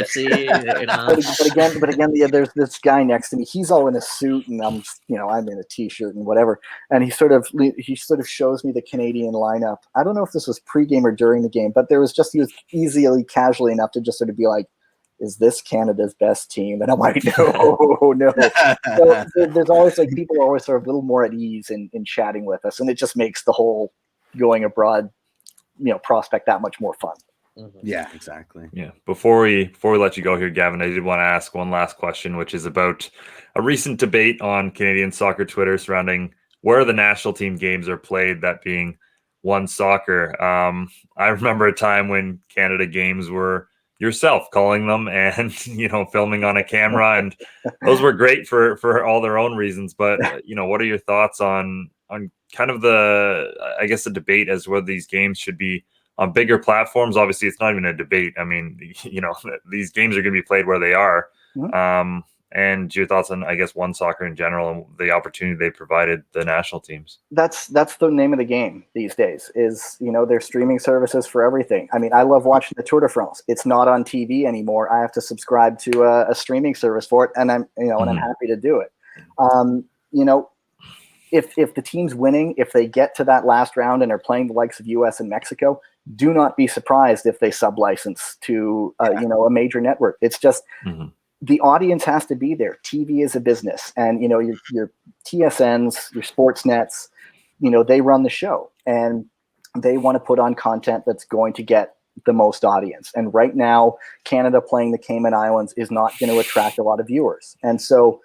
TFC. But again, there's this guy next to me. He's all in a suit, and I'm in a t-shirt and whatever. And he sort of shows me the Canadian lineup. I don't know if this was pregame or during the game, but he was easily casually enough to just sort of be like, "Is this Canada's best team?" And I'm like, no. So there's always people are always sort of a little more at ease in chatting with us, and it just makes the whole going abroad prospect that much more fun. Mm-hmm. Yeah, exactly. Yeah. Before we let you go here, Gavin, I did want to ask one last question, which is about a recent debate on Canadian soccer Twitter surrounding where the national team games are played, that being One Soccer. I remember a time when Canada games were yourself calling them and filming on a camera, and those were great for all their own reasons. But what are your thoughts on kind of the debate as whether these games should be on bigger platforms, obviously it's not even a debate. I mean, these games are going to be played where they are. Mhm. And your thoughts on, I guess, One Soccer in general and the opportunity they provided the national teams? That's the name of the game these days. Is there's streaming services for everything. I mean, I love watching the Tour de France. It's not on TV anymore. I have to subscribe to a streaming service for it, and I'm and I'm happy to do it. If the team's winning, if they get to that last round and are playing the likes of US and Mexico, do not be surprised if they sub-license to a major network. It's just the audience has to be there. TV is a business, and your TSNs, your sports nets, they run the show, and they want to put on content that's going to get the most audience. And right now, Canada playing the Cayman Islands is not going to attract a lot of viewers. And so,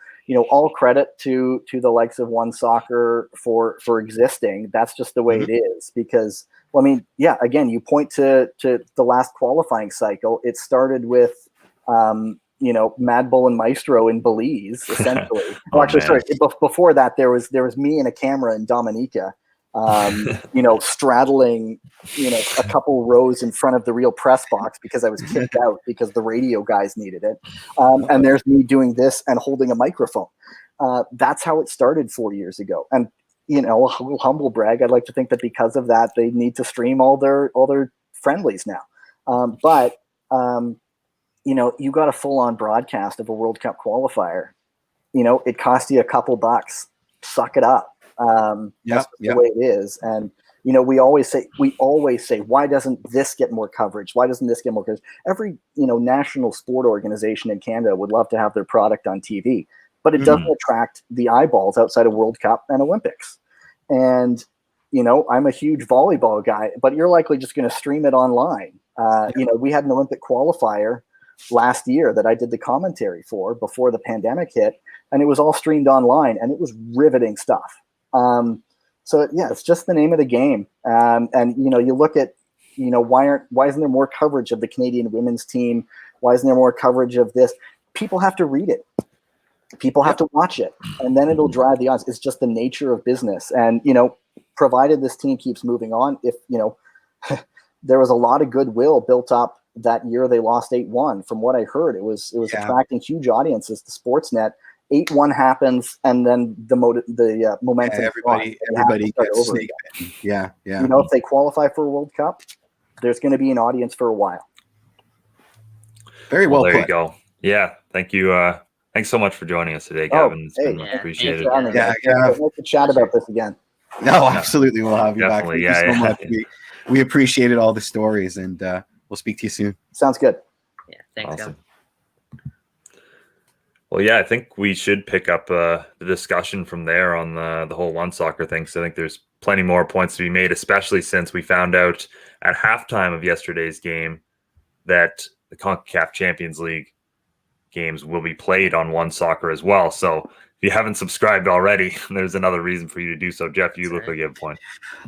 all credit to the likes of One Soccer for existing. That's just the way it is. Because, well, I mean, yeah, again, you point to the last qualifying cycle. It started with Mad Bull and Maestro in Belize, essentially. Sorry. Before that, there was me and a camera in Dominica, straddling, a couple rows in front of the real press box because I was kicked out because the radio guys needed it. And there's me doing this and holding a microphone. That's how it started 4 years ago. And, humble brag, I'd like to think that because of that, they need to stream all their friendlies now. But you got a full-on broadcast of a World Cup qualifier. It cost you a couple bucks. Suck it up. That's the way it is. And we always say, why doesn't this get more coverage? Why doesn't this get more coverage? Every national sport organization in Canada would love to have their product on TV, but it doesn't attract the eyeballs outside of World Cup and Olympics. And I'm a huge volleyball guy, but you're likely just going to stream it online. We had an Olympic qualifier last year that I did the commentary for before the pandemic hit, and it was all streamed online, and it was riveting stuff. So yeah, it's just the name of the game. And you look at, why isn't there more coverage of the Canadian women's team? Why isn't there more coverage of this? People have to read it. People have to watch it, and then it'll drive the odds. It's just the nature of business. And, provided this team keeps moving on, if, there was a lot of goodwill built up that year they lost 8-1. From what I heard, it was attracting huge audiences to Sportsnet. 8-1 happens, and then the momentum. Everybody gets snake bitten. Yeah. If they qualify for a World Cup, there's going to be an audience for a while. Very well there put. You go. Yeah, thank you. Thanks so much for joining us today, Gavin. It's been much appreciated. I'd like to chat about this again. No, absolutely. We'll have you back. Thank you so much. We appreciated all the stories, and we'll speak to you soon. Sounds good. Yeah, thanks, Gavin. Well, yeah, I think we should pick up the discussion from there on the whole One Soccer thing. So I think there's plenty more points to be made, especially since we found out at halftime of yesterday's game that the CONCACAF Champions League games will be played on One Soccer as well. So if you haven't subscribed already, there's another reason for you to do so. Jeff, you look like you have a point.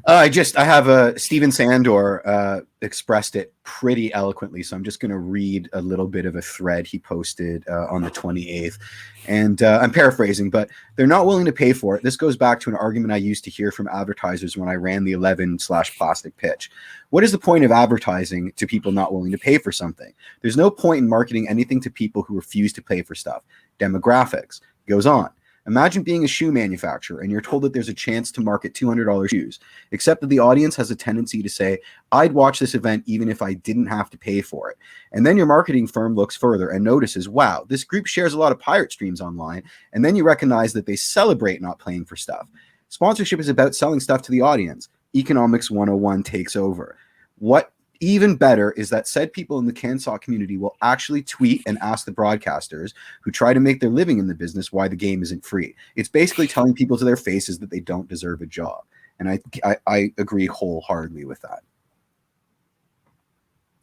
I have Steven Sandor expressed it pretty eloquently, so I'm just going to read a little bit of a thread he posted on the 28th. And I'm paraphrasing, but they're not willing to pay for it. This goes back to an argument I used to hear from advertisers when I ran the 11/plastic pitch. What is the point of advertising to people not willing to pay for something? There's no point in marketing anything to people who refuse to pay for stuff. Demographics. Goes on. Imagine being a shoe manufacturer and you're told that there's a chance to market $200 shoes, except that the audience has a tendency to say, I'd watch this event even if I didn't have to pay for it. And then your marketing firm looks further and notices, wow, this group shares a lot of pirate streams online. And then you recognize that they celebrate not paying for stuff. Sponsorship is about selling stuff to the audience. Economics 101 takes over. What even better is that said people in the CanSoc community will actually tweet and ask the broadcasters who try to make their living in the business why the game isn't free. It's basically telling people to their faces that they don't deserve a job. And I agree wholeheartedly with that.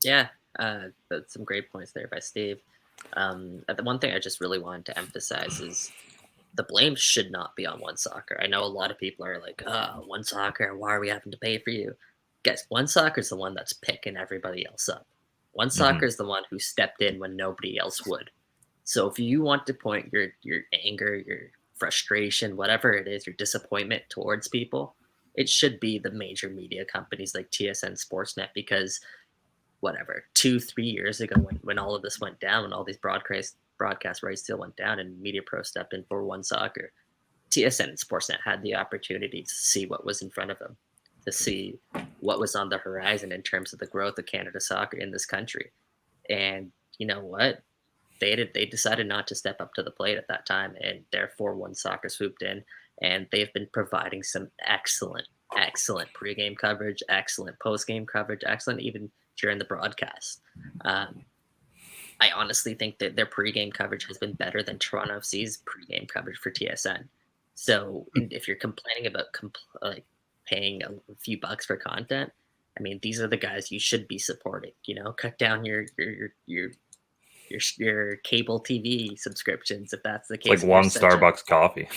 Yeah, that's some great points there by Steve. The one thing I just really wanted to emphasize is the blame should not be on One Soccer. I know a lot of people are like, One Soccer, why are we having to pay for you? Guys, One Soccer is the one that's picking everybody else up. One Soccer is the one who stepped in when nobody else would. So if you want to point your anger, your frustration, whatever it is, your disappointment towards people, it should be the major media companies like TSN, Sportsnet, because whatever 2-3 years ago when all of this went down, when all these broadcast rights still went down and Media Pro stepped in for One Soccer, TSN and Sportsnet had the opportunity to see what was in front of them, to see what was on the horizon in terms of the growth of Canada soccer in this country. And you know what? They decided not to step up to the plate at that time, and therefore One Soccer swooped in, and they've been providing some excellent pregame coverage, excellent postgame coverage, excellent even during the broadcast. I honestly think that their pregame coverage has been better than Toronto FC's pregame coverage for TSN. So if you're complaining about paying a few bucks for content, I mean, these are the guys you should be supporting. You know, cut down your cable TV subscriptions if that's the case. It's like one Starbucks coffee.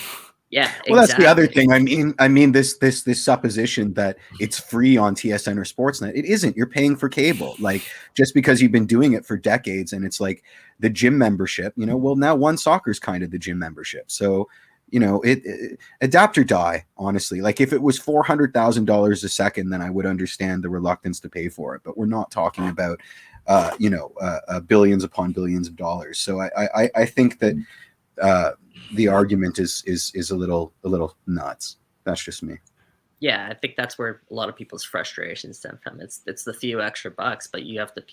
Yeah, well, that's the other thing. I mean, this supposition that it's free on TSN or Sportsnet, it isn't. You're paying for cable, like just because you've been doing it for decades, and it's like the gym membership. You know, well, now One Soccer is kind of the gym membership. So, you know, it adapt or die. Honestly, like if it was $400,000 a second, then I would understand the reluctance to pay for it. But we're not talking about, billions upon billions of dollars. So I think that. The argument is a little nuts. That's just me. Yeah, I think that's where a lot of people's frustrations stem from. It's the few extra bucks, but you have to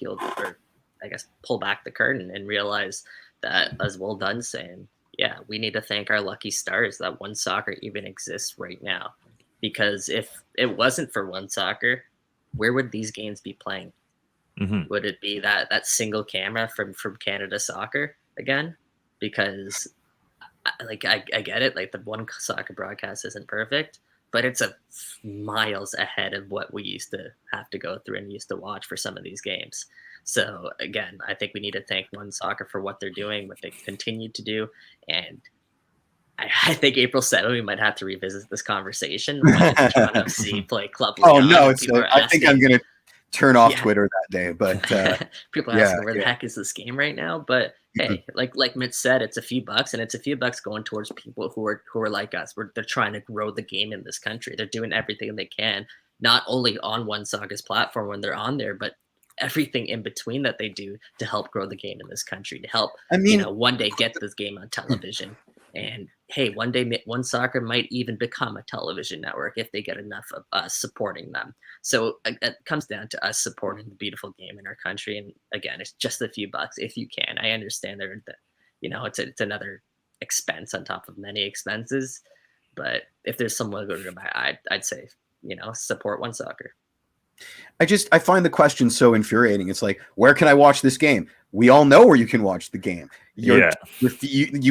pull back the curtain and realize that, as Will Dunn's saying, yeah, we need to thank our lucky stars that One Soccer even exists right now. Because if it wasn't for One Soccer, where would these games be playing? Mm-hmm. Would it be that single camera from Canada Soccer again? Because I get it, like the One Soccer broadcast isn't perfect, but it's miles ahead of what we used to have to go through and used to watch for some of these games. So again, I think we need to thank One Soccer for what they're doing, what they continue to do, and I think April 7th we might have to revisit this conversation. When Toronto FC play Club Leon, no, I think I'm gonna turn off Twitter that day, but people are asking where the heck is this game right now. But hey, like Mitch said, it's a few bucks, and it's a few bucks going towards people who are like us. They're trying to grow the game in this country. They're doing everything they can, not only on One Soccer's platform when they're on there, but everything in between that they do to help grow the game in this country, to help one day get this game on television. And hey, one day One Soccer might even become a television network if they get enough of us supporting them. So it comes down to us supporting the beautiful game in our country. And again, it's just a few bucks if you can. I understand it's another expense on top of many expenses. But if there's some wiggle room, I'd say, support One Soccer. I find the question so infuriating. It's like, where can I watch this game? We all know where you can watch the game. You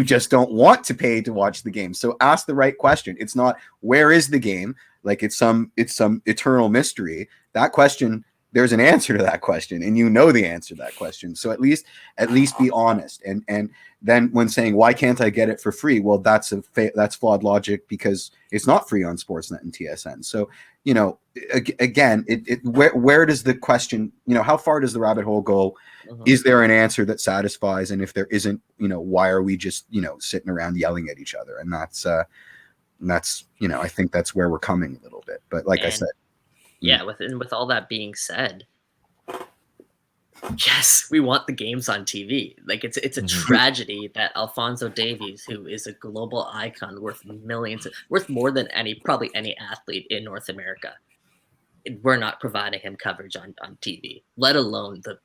just don't want to pay to watch the game. So ask the right question. It's not where is the game? Like it's some eternal mystery. That question, there's an answer to that question, and you know the answer to that question. So at least be honest. And then when saying why can't I get it for free? Well, that's flawed logic, because it's not free on Sportsnet and TSN. So again, where does the question, how far does the rabbit hole go? Uh-huh. Is there an answer that satisfies? And if there isn't, why are we just sitting around yelling at each other? And that's I think that's where we're coming a little bit. But I said. Yeah, with all that being said, yes, we want the games on TV. Like it's a tragedy that Alphonso Davies, who is a global icon worth millions, worth more than probably any athlete in North America, we're not providing him coverage on TV, let alone the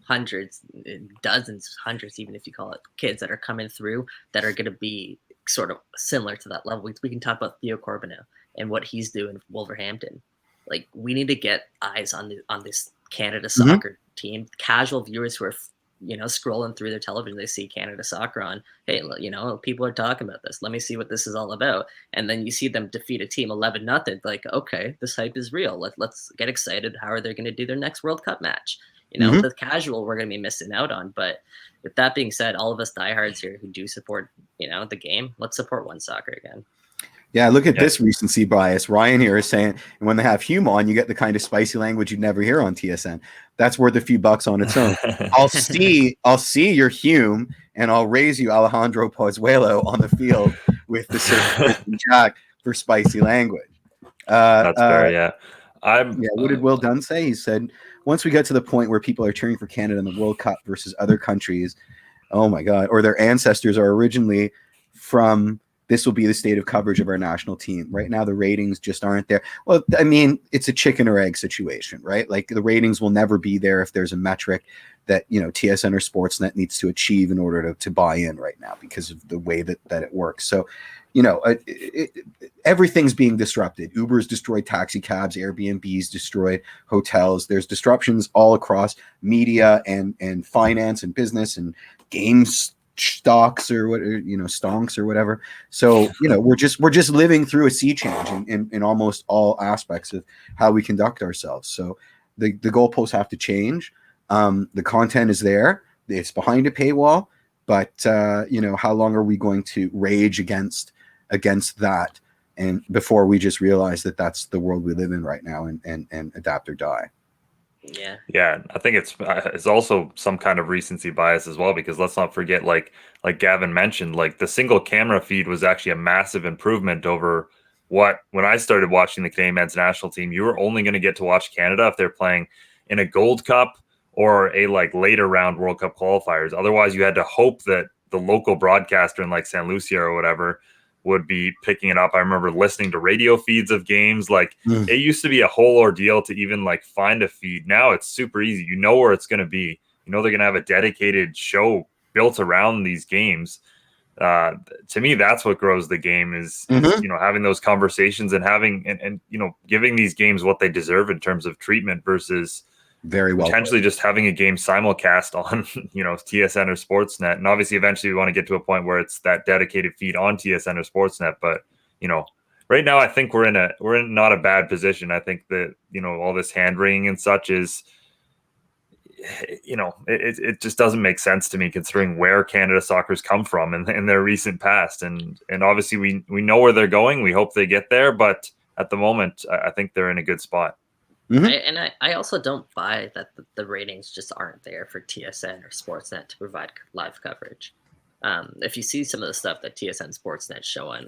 hundreds, even if you call it, kids that are coming through that are going to be sort of similar to that level. We can talk about Theo Corbeanu and what he's doing with Wolverhampton. Like, we need to get eyes on this Canada Soccer team. Casual viewers who are, scrolling through their television, they see Canada Soccer on. Hey, people are talking about this. Let me see what this is all about. And then you see them defeat a team 11-0. Like, okay, this hype is real. Let's get excited. How are they going to do their next World Cup match? The casual we're going to be missing out on. But with that being said, all of us diehards here who do support, the game, let's support One Soccer again. Yeah, look at this recency bias. Ryan here is saying, when they have Hume on, you get the kind of spicy language you'd never hear on TSN. That's worth a few bucks on its own. I'll see your Hume, and I'll raise you Alejandro Pozuelo on the field with the Jack for spicy language. That's fair. Yeah. What did Will Dunn say? He said, once we get to the point where people are cheering for Canada in the World Cup versus other countries, oh my God, or their ancestors are originally from, this will be the state of coverage of our national team. Right now, the ratings just aren't there. Well, I mean, it's a chicken or egg situation, right? Like the ratings will never be there if there's a metric that, TSN or Sportsnet needs to achieve in order to buy in right now because of the way that it works. So, everything's being disrupted. Uber's destroyed taxi cabs, Airbnb's destroyed hotels. There's disruptions all across media and finance and business and games stocks or what, stonks or whatever. So, we're just living through a sea change in almost all aspects of how we conduct ourselves. So the goalposts have to change. The content is there. It's behind a paywall, but how long are we going to rage against that, and before we just realize that that's the world we live in right now and adapt or die? Yeah, I think it's also some kind of recency bias as well, because let's not forget, like Gavin mentioned, like the single camera feed was actually a massive improvement over when I started watching the Canadian men's national team. You were only going to get to watch Canada if they're playing in a Gold Cup or a later round World Cup qualifiers. Otherwise, you had to hope that the local broadcaster in San Lucia or whatever would be picking it up. I remember listening to radio feeds of games. It used to be a whole ordeal to even find a feed. Now it's super easy. You know where it's going to be. They're going to have a dedicated show built around these games. To me, that's what grows the game is having those conversations and having and giving these games what they deserve in terms of treatment versus very well potentially just having a game simulcast on TSN or Sportsnet. And obviously eventually we want to get to a point where it's that dedicated feed on TSN or Sportsnet, but right now I think we're in not a bad position. I think that all this hand wringing and such is it just doesn't make sense to me, considering where Canada Soccer's come from in their recent past, and obviously we know where they're going. We hope they get there, but at the moment I think they're in a good spot. I also don't buy that the ratings just aren't there for TSN or Sportsnet to provide live coverage. If you see some of the stuff that TSN Sportsnet show on,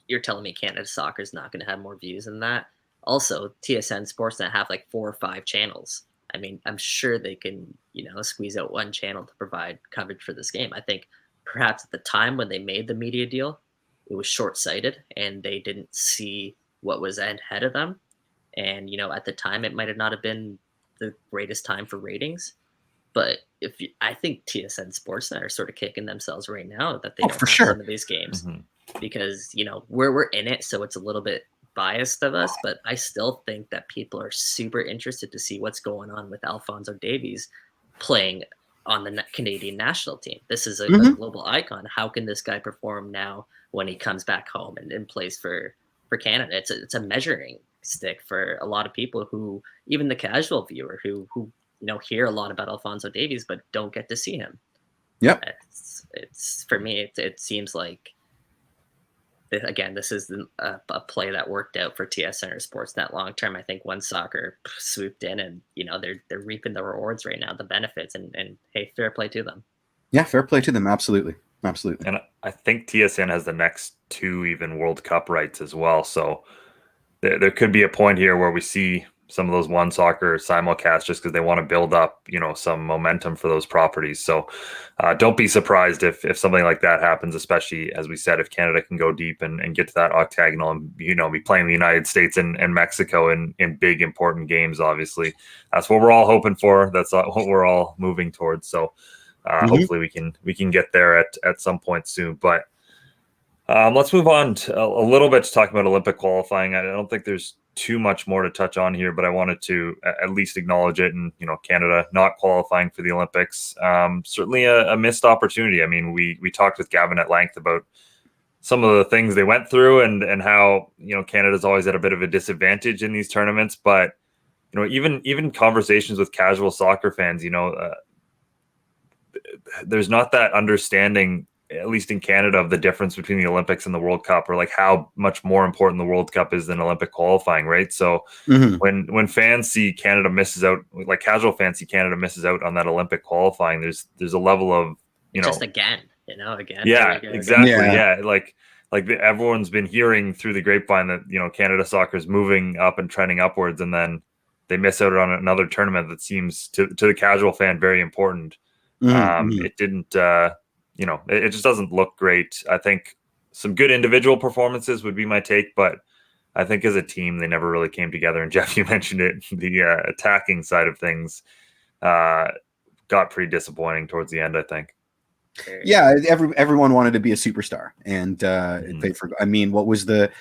you're telling me Canada Soccer is not going to have more views than that. Also, TSN Sportsnet have 4 or 5 channels. I mean, I'm sure they can, squeeze out one channel to provide coverage for this game. I think perhaps at the time when they made the media deal, it was short-sighted and they didn't see what was ahead of them. And, at the time, it might have not have been the greatest time for ratings. But I think TSN Sportsnet are sort of kicking themselves right now that they don't have some of these games. Because, we're in it, so it's a little bit biased of us. But I still think that people are super interested to see what's going on with Alphonso Davies playing on the Canadian national team. This is a global icon. How can this guy perform now when he comes back home and plays for Canada? It's a measuring stick for a lot of people who, even the casual viewer who hear a lot about Alphonso Davies but don't get to see him. Yep. It's for me it seems like, again, this is a play that worked out for TSN or Sportsnet long term. I think One Soccer swooped in and they're reaping the rewards right now, the benefits, and hey, fair play to them. Yeah, fair play to them. Absolutely. And I think TSN has the next 2 even World Cup rights as well, so there could be a point here where we see some of those One Soccer simulcasts just because they want to build up, some momentum for those properties. So don't be surprised if something like that happens, especially, as we said, if Canada can go deep and get to that octagonal and, be playing the United States and Mexico in big, important games. Obviously, that's what we're all hoping for. That's what we're all moving towards. So hopefully we can get there at some point soon. But let's move on to a little bit to talk about Olympic qualifying. I don't think there's too much more to touch on here, but I wanted to at least acknowledge it. And, Canada not qualifying for the Olympics, certainly a missed opportunity. I mean, we talked with Gavin at length about some of the things they went through and how, Canada's always at a bit of a disadvantage in these tournaments. But, even conversations with casual soccer fans, there's not that understanding, at least in Canada, of the difference between the Olympics and the World Cup, or how much more important the World Cup is than Olympic qualifying, right? So when fans see Canada misses out, casual fans see Canada misses out on that Olympic qualifying, there's a level of, just again. Yeah, exactly. Yeah. like everyone's been hearing through the grapevine that, you know, Canada Soccer is moving up and trending upwards, and then they miss out on another tournament that seems to the casual fan very important. It didn't, you know, it just doesn't look great. I think some good individual performances would be my take, but I think as a team, they never really came together. And Jeff, you mentioned it, the attacking side of things got pretty disappointing towards the end, I think. Yeah, everyone wanted to be a superstar, and they forgot. I mean, what was the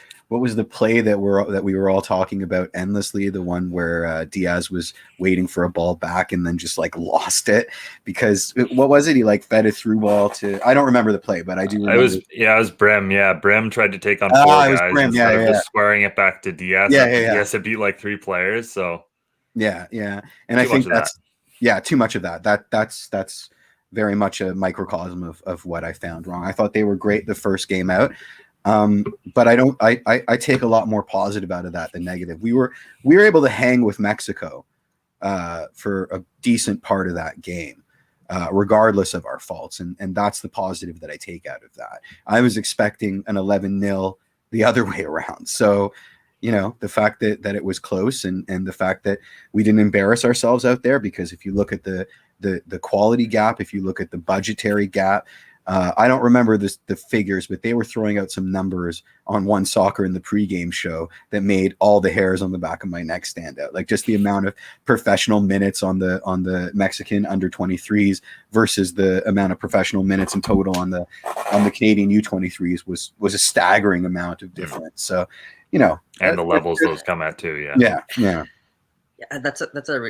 play that we were all talking about endlessly? The one where Diaz was waiting for a ball back and then just like lost it because what was it? He like fed a through ball to. I don't remember the play, but I do remember. It was Brem. Yeah, Brem tried to take on four guys instead of just squaring it back to Diaz. Diaz had beat like 3 players. So yeah, and I think that's too much of that. That's very much a microcosm of what I found wrong. I thought they were great the first game out, but I take a lot more positive out of that than negative. We were able to hang with Mexico for a decent part of that game, regardless of our faults, and that's the positive that I take out of that. I was expecting an 11-0 the other way around. So, you know, the fact that it was close and the fact that we didn't embarrass ourselves out there, because if you look at the quality gap, if you look at the budgetary gap, I don't remember the figures, but they were throwing out some numbers on One Soccer in the pregame show that made all the hairs on the back of my neck stand out. Like just the amount of professional minutes on the Mexican under 23s versus the amount of professional minutes in total on the Canadian U23s was a staggering amount of difference. So, you know, and the levels those come at too. Yeah, that's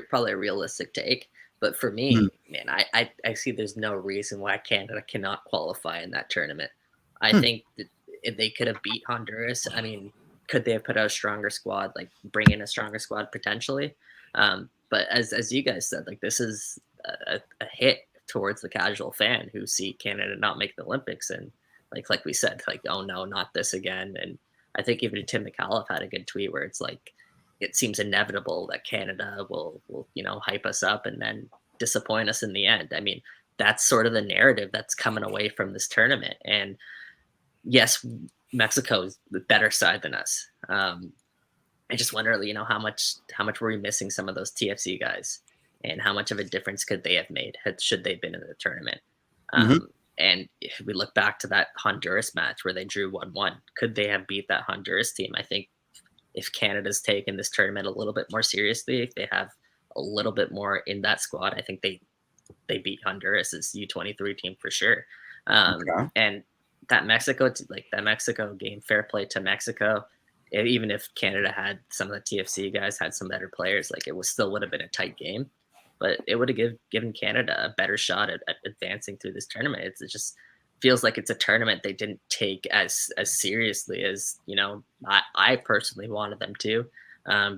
probably a realistic take. But for me, man, I see there's no reason why Canada cannot qualify in that tournament. I think that if they could have beat Honduras, I mean, could they have put out a stronger squad, like bring in a stronger squad potentially? But as you guys said, like this is a hit towards the casual fan who see Canada not make the Olympics, and like we said, like, oh no, not this again. And I think even Tim McAuliffe had a good tweet where it's like, it seems inevitable that Canada will hype us up and then disappoint us in the end. I mean, that's sort of the narrative that's coming away from this tournament. And yes, Mexico is the better side than us. I just wonder, how much were we missing some of those TFC guys, and how much of a difference could they have made should they've been in the tournament? And if we look back to that Honduras match where they drew 1-1, could they have beat that Honduras team? I think if Canada's taken this tournament a little bit more seriously, if they have a little bit more in that squad, I think they beat Honduras's U23 team for sure. And that Mexico game, fair play to Mexico. Even if Canada had some of the TFC guys had some better players, like it would have been a tight game, but it would have given Canada a better shot at advancing through this tournament. It just feels like it's a tournament they didn't take as seriously as I personally wanted them to,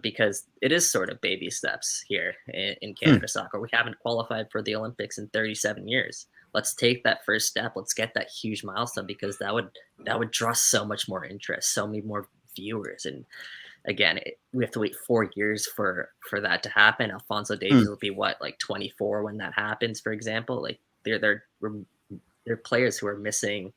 because it is sort of baby steps here in Canada soccer. We haven't qualified for the Olympics in 37 years. Let's take that first step. Let's get that huge milestone, because that would draw so much more interest, so many more viewers. And again, we have to wait 4 years for that to happen. Alfonso Davies will be 24 when that happens, for example. Like they're players who are missing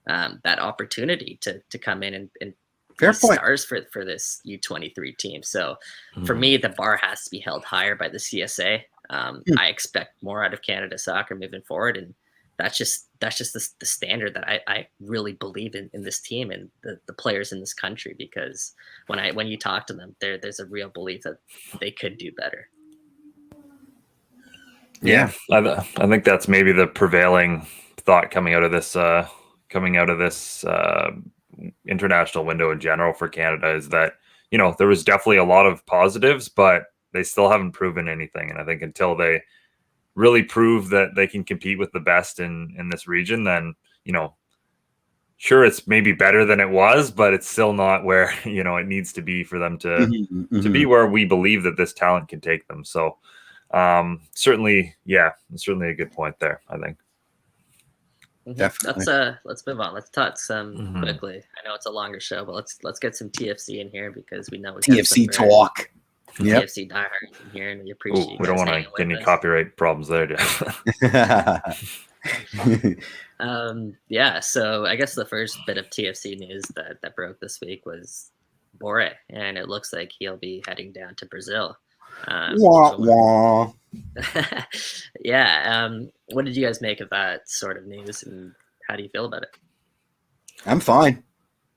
that opportunity to come in and fair be point. Stars for this U23 team. So for me, the bar has to be held higher by the CSA. I expect more out of Canada soccer moving forward, and that's just the standard that I really believe in this team and the players in this country, because when you talk to them, there's a real belief that they could do better. Yeah, I think that's maybe the prevailing thought coming out of this international window in general for Canada, is that there was definitely a lot of positives, but they still haven't proven anything. And I think until they really prove that they can compete with the best in this region, then sure, it's maybe better than it was, but it's still not where it needs to be for them to be where we believe that this talent can take them. So certainly a good point there, I think. Definitely. Let's move on. Let's talk some quickly. I know it's a longer show, but let's get some TFC in here, because we know we TFC talk. TFC diehards in here, and we appreciate. We don't want to get any copyright problems there, Jeff. Yeah, so I guess the first bit of TFC news that broke this week was Bore, and it looks like he'll be heading down to Brazil. Wah, So wah. yeah, what did you guys make of that sort of news, and how do you feel about it? I'm fine.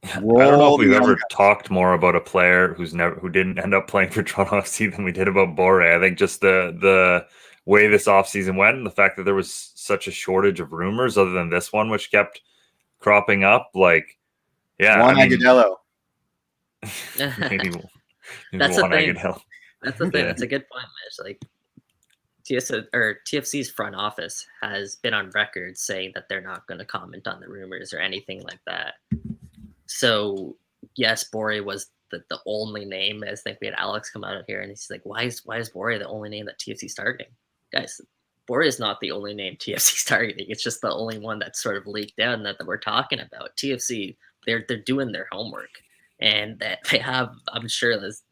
I don't know Roll if we've the ever young talked more about a player who didn't end up playing for Toronto FC than we did about Bore. I think just the way this offseason went and the fact that there was such a shortage of rumors other than this one, which kept cropping up. Like, yeah, Juan I mean, Agudelo. maybe That's the Juan thing. Agudelo. That's the thing. Yeah. That's a good point, Mitch. Like TFC's front office has been on record saying that they're not going to comment on the rumors or anything like that. So yes, Bore was the only name. I think we had Alex come out here and he's like, why is Bore the only name that TFC's targeting? Guys, Bore is not the only name TFC's targeting. It's just the only one that's sort of leaked out and that we're talking about. TFC, they're doing their homework. And that they have, I'm sure, as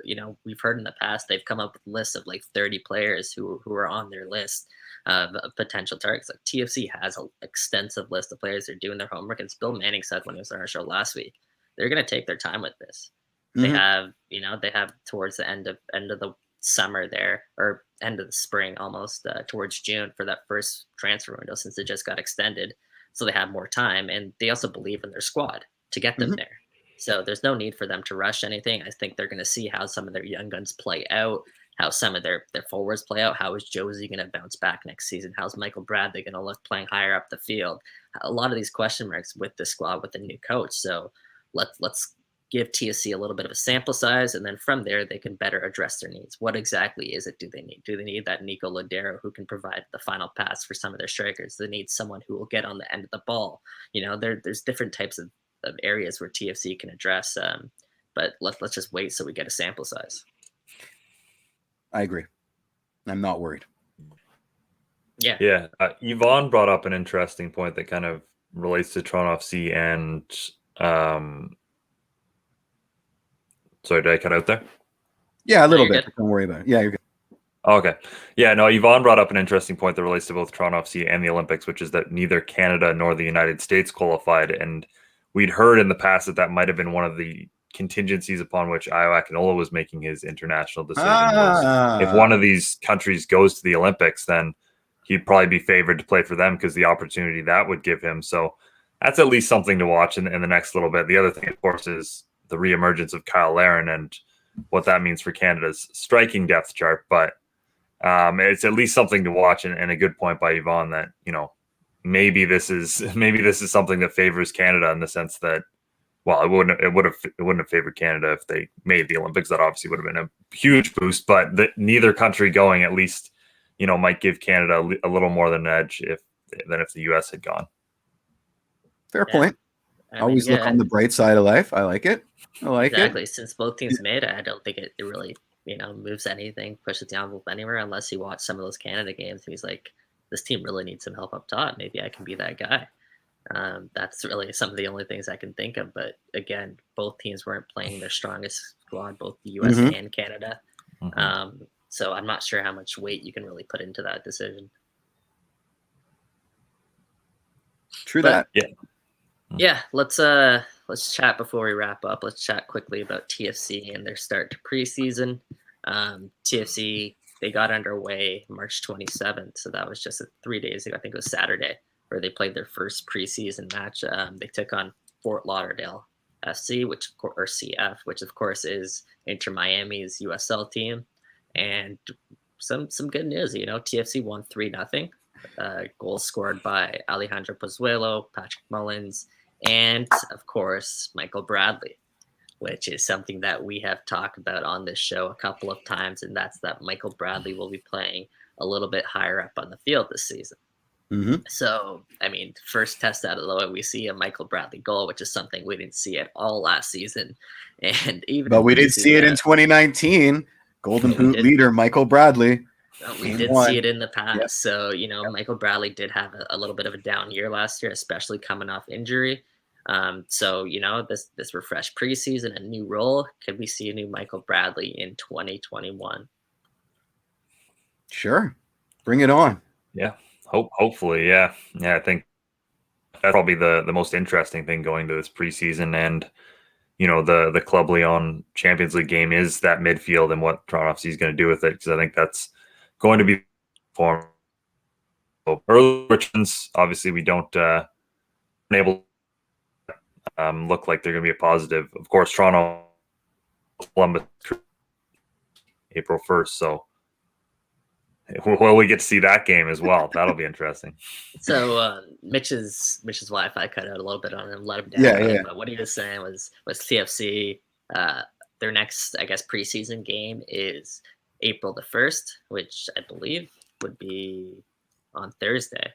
we've heard in the past, they've come up with lists of like 30 players who are on their list of potential targets. Like TFC has an extensive list of players. They're doing their homework. And as Bill Manning said when he was on our show last week, they're going to take their time with this. They have, they have towards the end of the summer there, or end of the spring almost, towards June for that first transfer window, since it just got extended. So they have more time, and they also believe in their squad to get them there. So there's no need for them to rush anything. I think they're going to see how some of their young guns play out, how some of their forwards play out. How is Josie going to bounce back next season? How's Michael Bradley going to look playing higher up the field? A lot of these question marks with the squad with the new coach. So let's give TSC a little bit of a sample size, and then from there they can better address their needs. What exactly is it do they need? Do they need that Nico Lodero who can provide the final pass for some of their strikers? Do they need someone who will get on the end of the ball? There's different types of areas where TFC can address, but let's just wait so we get a sample size. I agree. I'm not worried. Yeah. Yvonne brought up an interesting point that kind of relates to Toronto FC and sorry, did I cut out there? Yeah, a little you're bit. good. Don't worry about it. Yeah, you're good. Okay. Yeah, no, Yvonne brought up an interesting point that relates to both Toronto FC and the Olympics, which is that neither Canada nor the United States qualified. And we'd heard in the past that might have been one of the contingencies upon which Ayo Akinola was making his international decision. Was if one of these countries goes to the Olympics, then he'd probably be favored to play for them because the opportunity that would give him. So that's at least something to watch in the next little bit. The other thing, of course, is the reemergence of Kyle Larin and what that means for Canada's striking depth chart. But it's at least something to watch, and a good point by Yvonne that maybe this is something that favors Canada in the sense that, well, it wouldn't have favored Canada if they made the Olympics. That obviously would have been a huge boost, but neither country going at least might give Canada a little more than an edge than if the US had gone. Fair point. Always look on the bright side of life. I like it. Exactly. Since both teams made it, I don't think it really moves anything, pushes the envelope anywhere, unless you watch some of those Canada games and he's like, this team really needs some help up top. Maybe I can be that guy. That's really some of the only things I can think of. But again, both teams weren't playing their strongest squad, both the US and Canada. So I'm not sure how much weight you can really put into that decision. True that. Yeah. Yeah, let's chat before we wrap up. Let's chat quickly about TFC and their start to preseason. TFC, they got underway March 27th, so that was just 3 days ago. I think it was Saturday, where they played their first preseason match. They took on Fort Lauderdale FC, or CF, which of course is Inter Miami's USL team. And some good news, TFC won 3-0. Goals scored by Alejandro Pozuelo, Patrick Mullins, and of course Michael Bradley, which is something that we have talked about on this show a couple of times, and that's that Michael Bradley will be playing a little bit higher up on the field this season. So, I mean, first test out of the way, we see a Michael Bradley goal, which is something we didn't see at all last season, but we did see it in 2019. Golden Boot leader Michael Bradley. We did see it in the past. Yep. So, Michael Bradley did have a little bit of a down year last year, especially coming off injury. So, this refreshed preseason, a new role. Could we see a new Michael Bradley in 2021? Sure. Bring it on. Yeah. Hopefully, yeah. I think that's probably the most interesting thing going to this preseason. And the Club Leon Champions League game is that midfield and what Toronto FC is going to do with it, because I think that's going to be form. Early returns, obviously, we don't enable look like they're going to be a positive. Of course, Toronto, Columbus, April 1st. So, well, we get to see that game as well. That'll be interesting. So Mitch's Wi-Fi cut out a little bit on him, let him down. Yeah. But what he was saying was TFC. Their next, I guess, preseason game is April the 1st, which I believe would be on Thursday.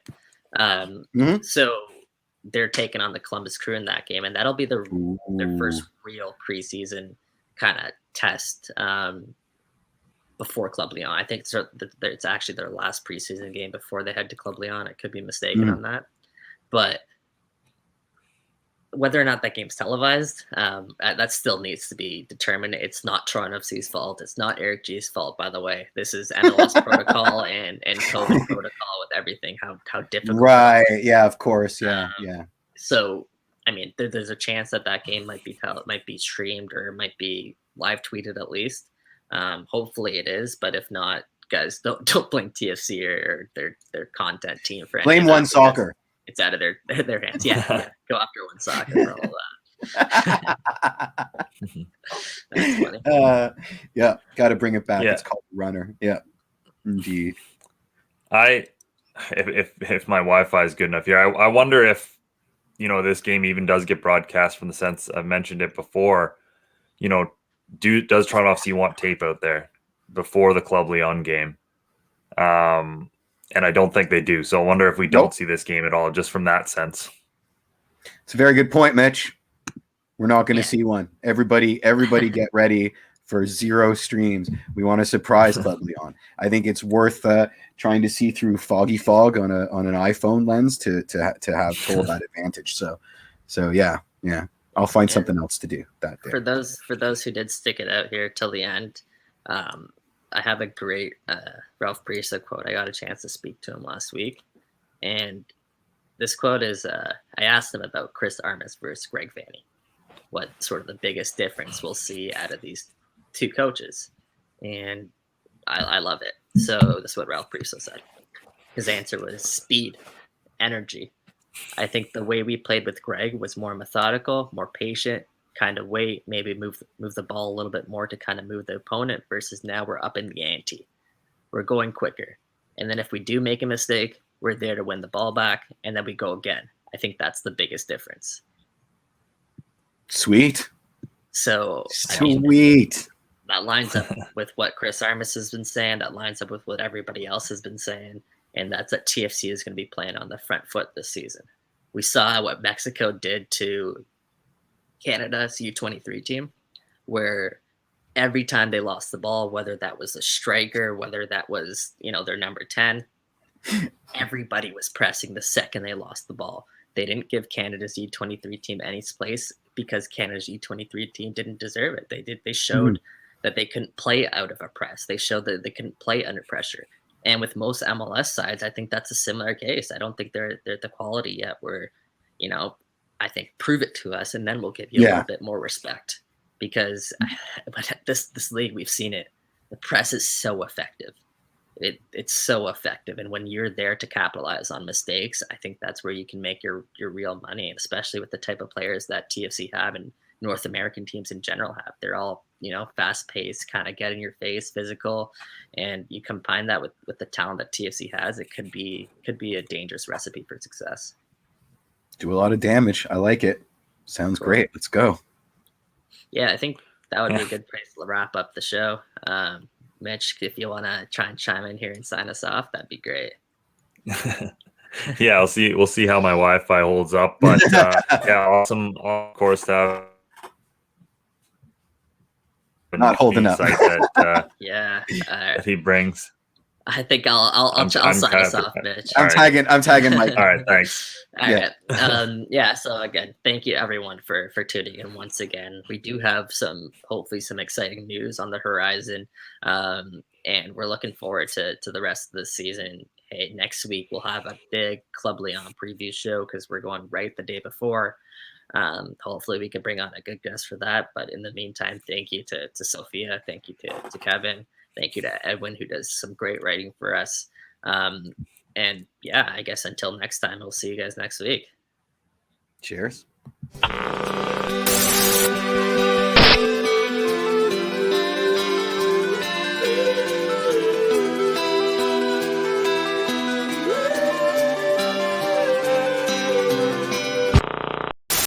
So they're taking on the Columbus Crew in that game, and that'll be their first real preseason kind of test before Club Leon. I think it's actually their last preseason game before they head to Club Leon. I could be mistaken on that, but whether or not that game's televised, that still needs to be determined. It's not Toronto FC's fault. It's not Eric G's fault, by the way. This is MLS protocol and COVID protocol with everything. How difficult. Right. Yeah. Of course. Yeah. So, I mean, there's a chance that game might be streamed or might be live tweeted at least. Hopefully it is, but if not, guys, don't blame TFC or their content team for blame One Soccer. It's out of their hands. Yeah, go after One Soccer for all that. That's funny. Yeah, got to bring it back. Yeah. It's called Runner. Yeah, indeed. If my Wi-Fi is good enough here, I wonder if this game even does get broadcast, from the sense I've mentioned it before. Does Toronto FC want tape out there before the Club Leon game? And I don't think they do. So I wonder if we don't see this game at all, just from that sense. It's a very good point, Mitch. We're not going to see one. Everybody get ready for 0 streams. We want to surprise Club Leon. I think it's worth trying to see through foggy fog on an iPhone lens to have full that advantage. So yeah. I'll find something else to do that day. For those who did stick it out here till the end, I have a great Ralph Priestla quote. I got a chance to speak to him last week, and this quote is: I asked him about Chris Armas versus Greg Vanney, what sort of the biggest difference we'll see out of these two coaches, and I love it. So this is what Ralph Priestla said. His answer was speed, energy. I think the way we played with Greg was more methodical, more patient, kind of wait, maybe move the ball a little bit more to kind of move the opponent, versus now we're up in the ante. We're going quicker. And then if we do make a mistake, we're there to win the ball back, and then we go again. I think that's the biggest difference. Sweet. So sweet. That lines up with what Chris Armas has been saying. That lines up with what everybody else has been saying. And that's that TFC is going to be playing on the front foot this season. We saw what Mexico did to Canada's U23 team, where every time they lost the ball, whether that was a striker, whether that was, their number 10, everybody was pressing the second they lost the ball. They didn't give Canada's U23 team any space because Canada's U23 team didn't deserve it. They showed that they couldn't play out of a press. They showed that they couldn't play under pressure. And with most MLS sides, I think that's a similar case. I don't think they're at the quality yet where, I think prove it to us and then we'll give you a little bit more respect. Because but this league, we've seen it. The press is so effective. It's so effective. And when you're there to capitalize on mistakes, I think that's where you can make your real money, and especially with the type of players that TFC have and North American teams in general have. They're all, fast paced, kind of get in your face, physical, and you combine that with the talent that TFC has, it could be a dangerous recipe for success. Do a lot of damage. I like it. Sounds great. Let's go. Yeah, I think that would be a good place to wrap up the show. Mitch, if you want to try and chime in here and sign us off, that'd be great. Yeah, we'll see how my Wi-Fi holds up, but yeah, awesome, of course, to have not holding up. That, that he brings. I think I'll sign us off, Mitch. I'm tagging Mike. All right, thanks. All right. So again, thank you everyone for tuning in once again. We do have hopefully some exciting news on the horizon, and we're looking forward to the rest of the season hey, next week we'll have a big Club Leon preview show because we're going right the day before. Hopefully we can bring on a good guest for that. But in the meantime, thank you to Sophia. Thank you to Kevin. Thank you to Edwin, who does some great writing for us. And yeah, I guess until next time, we'll see you guys next week. Cheers.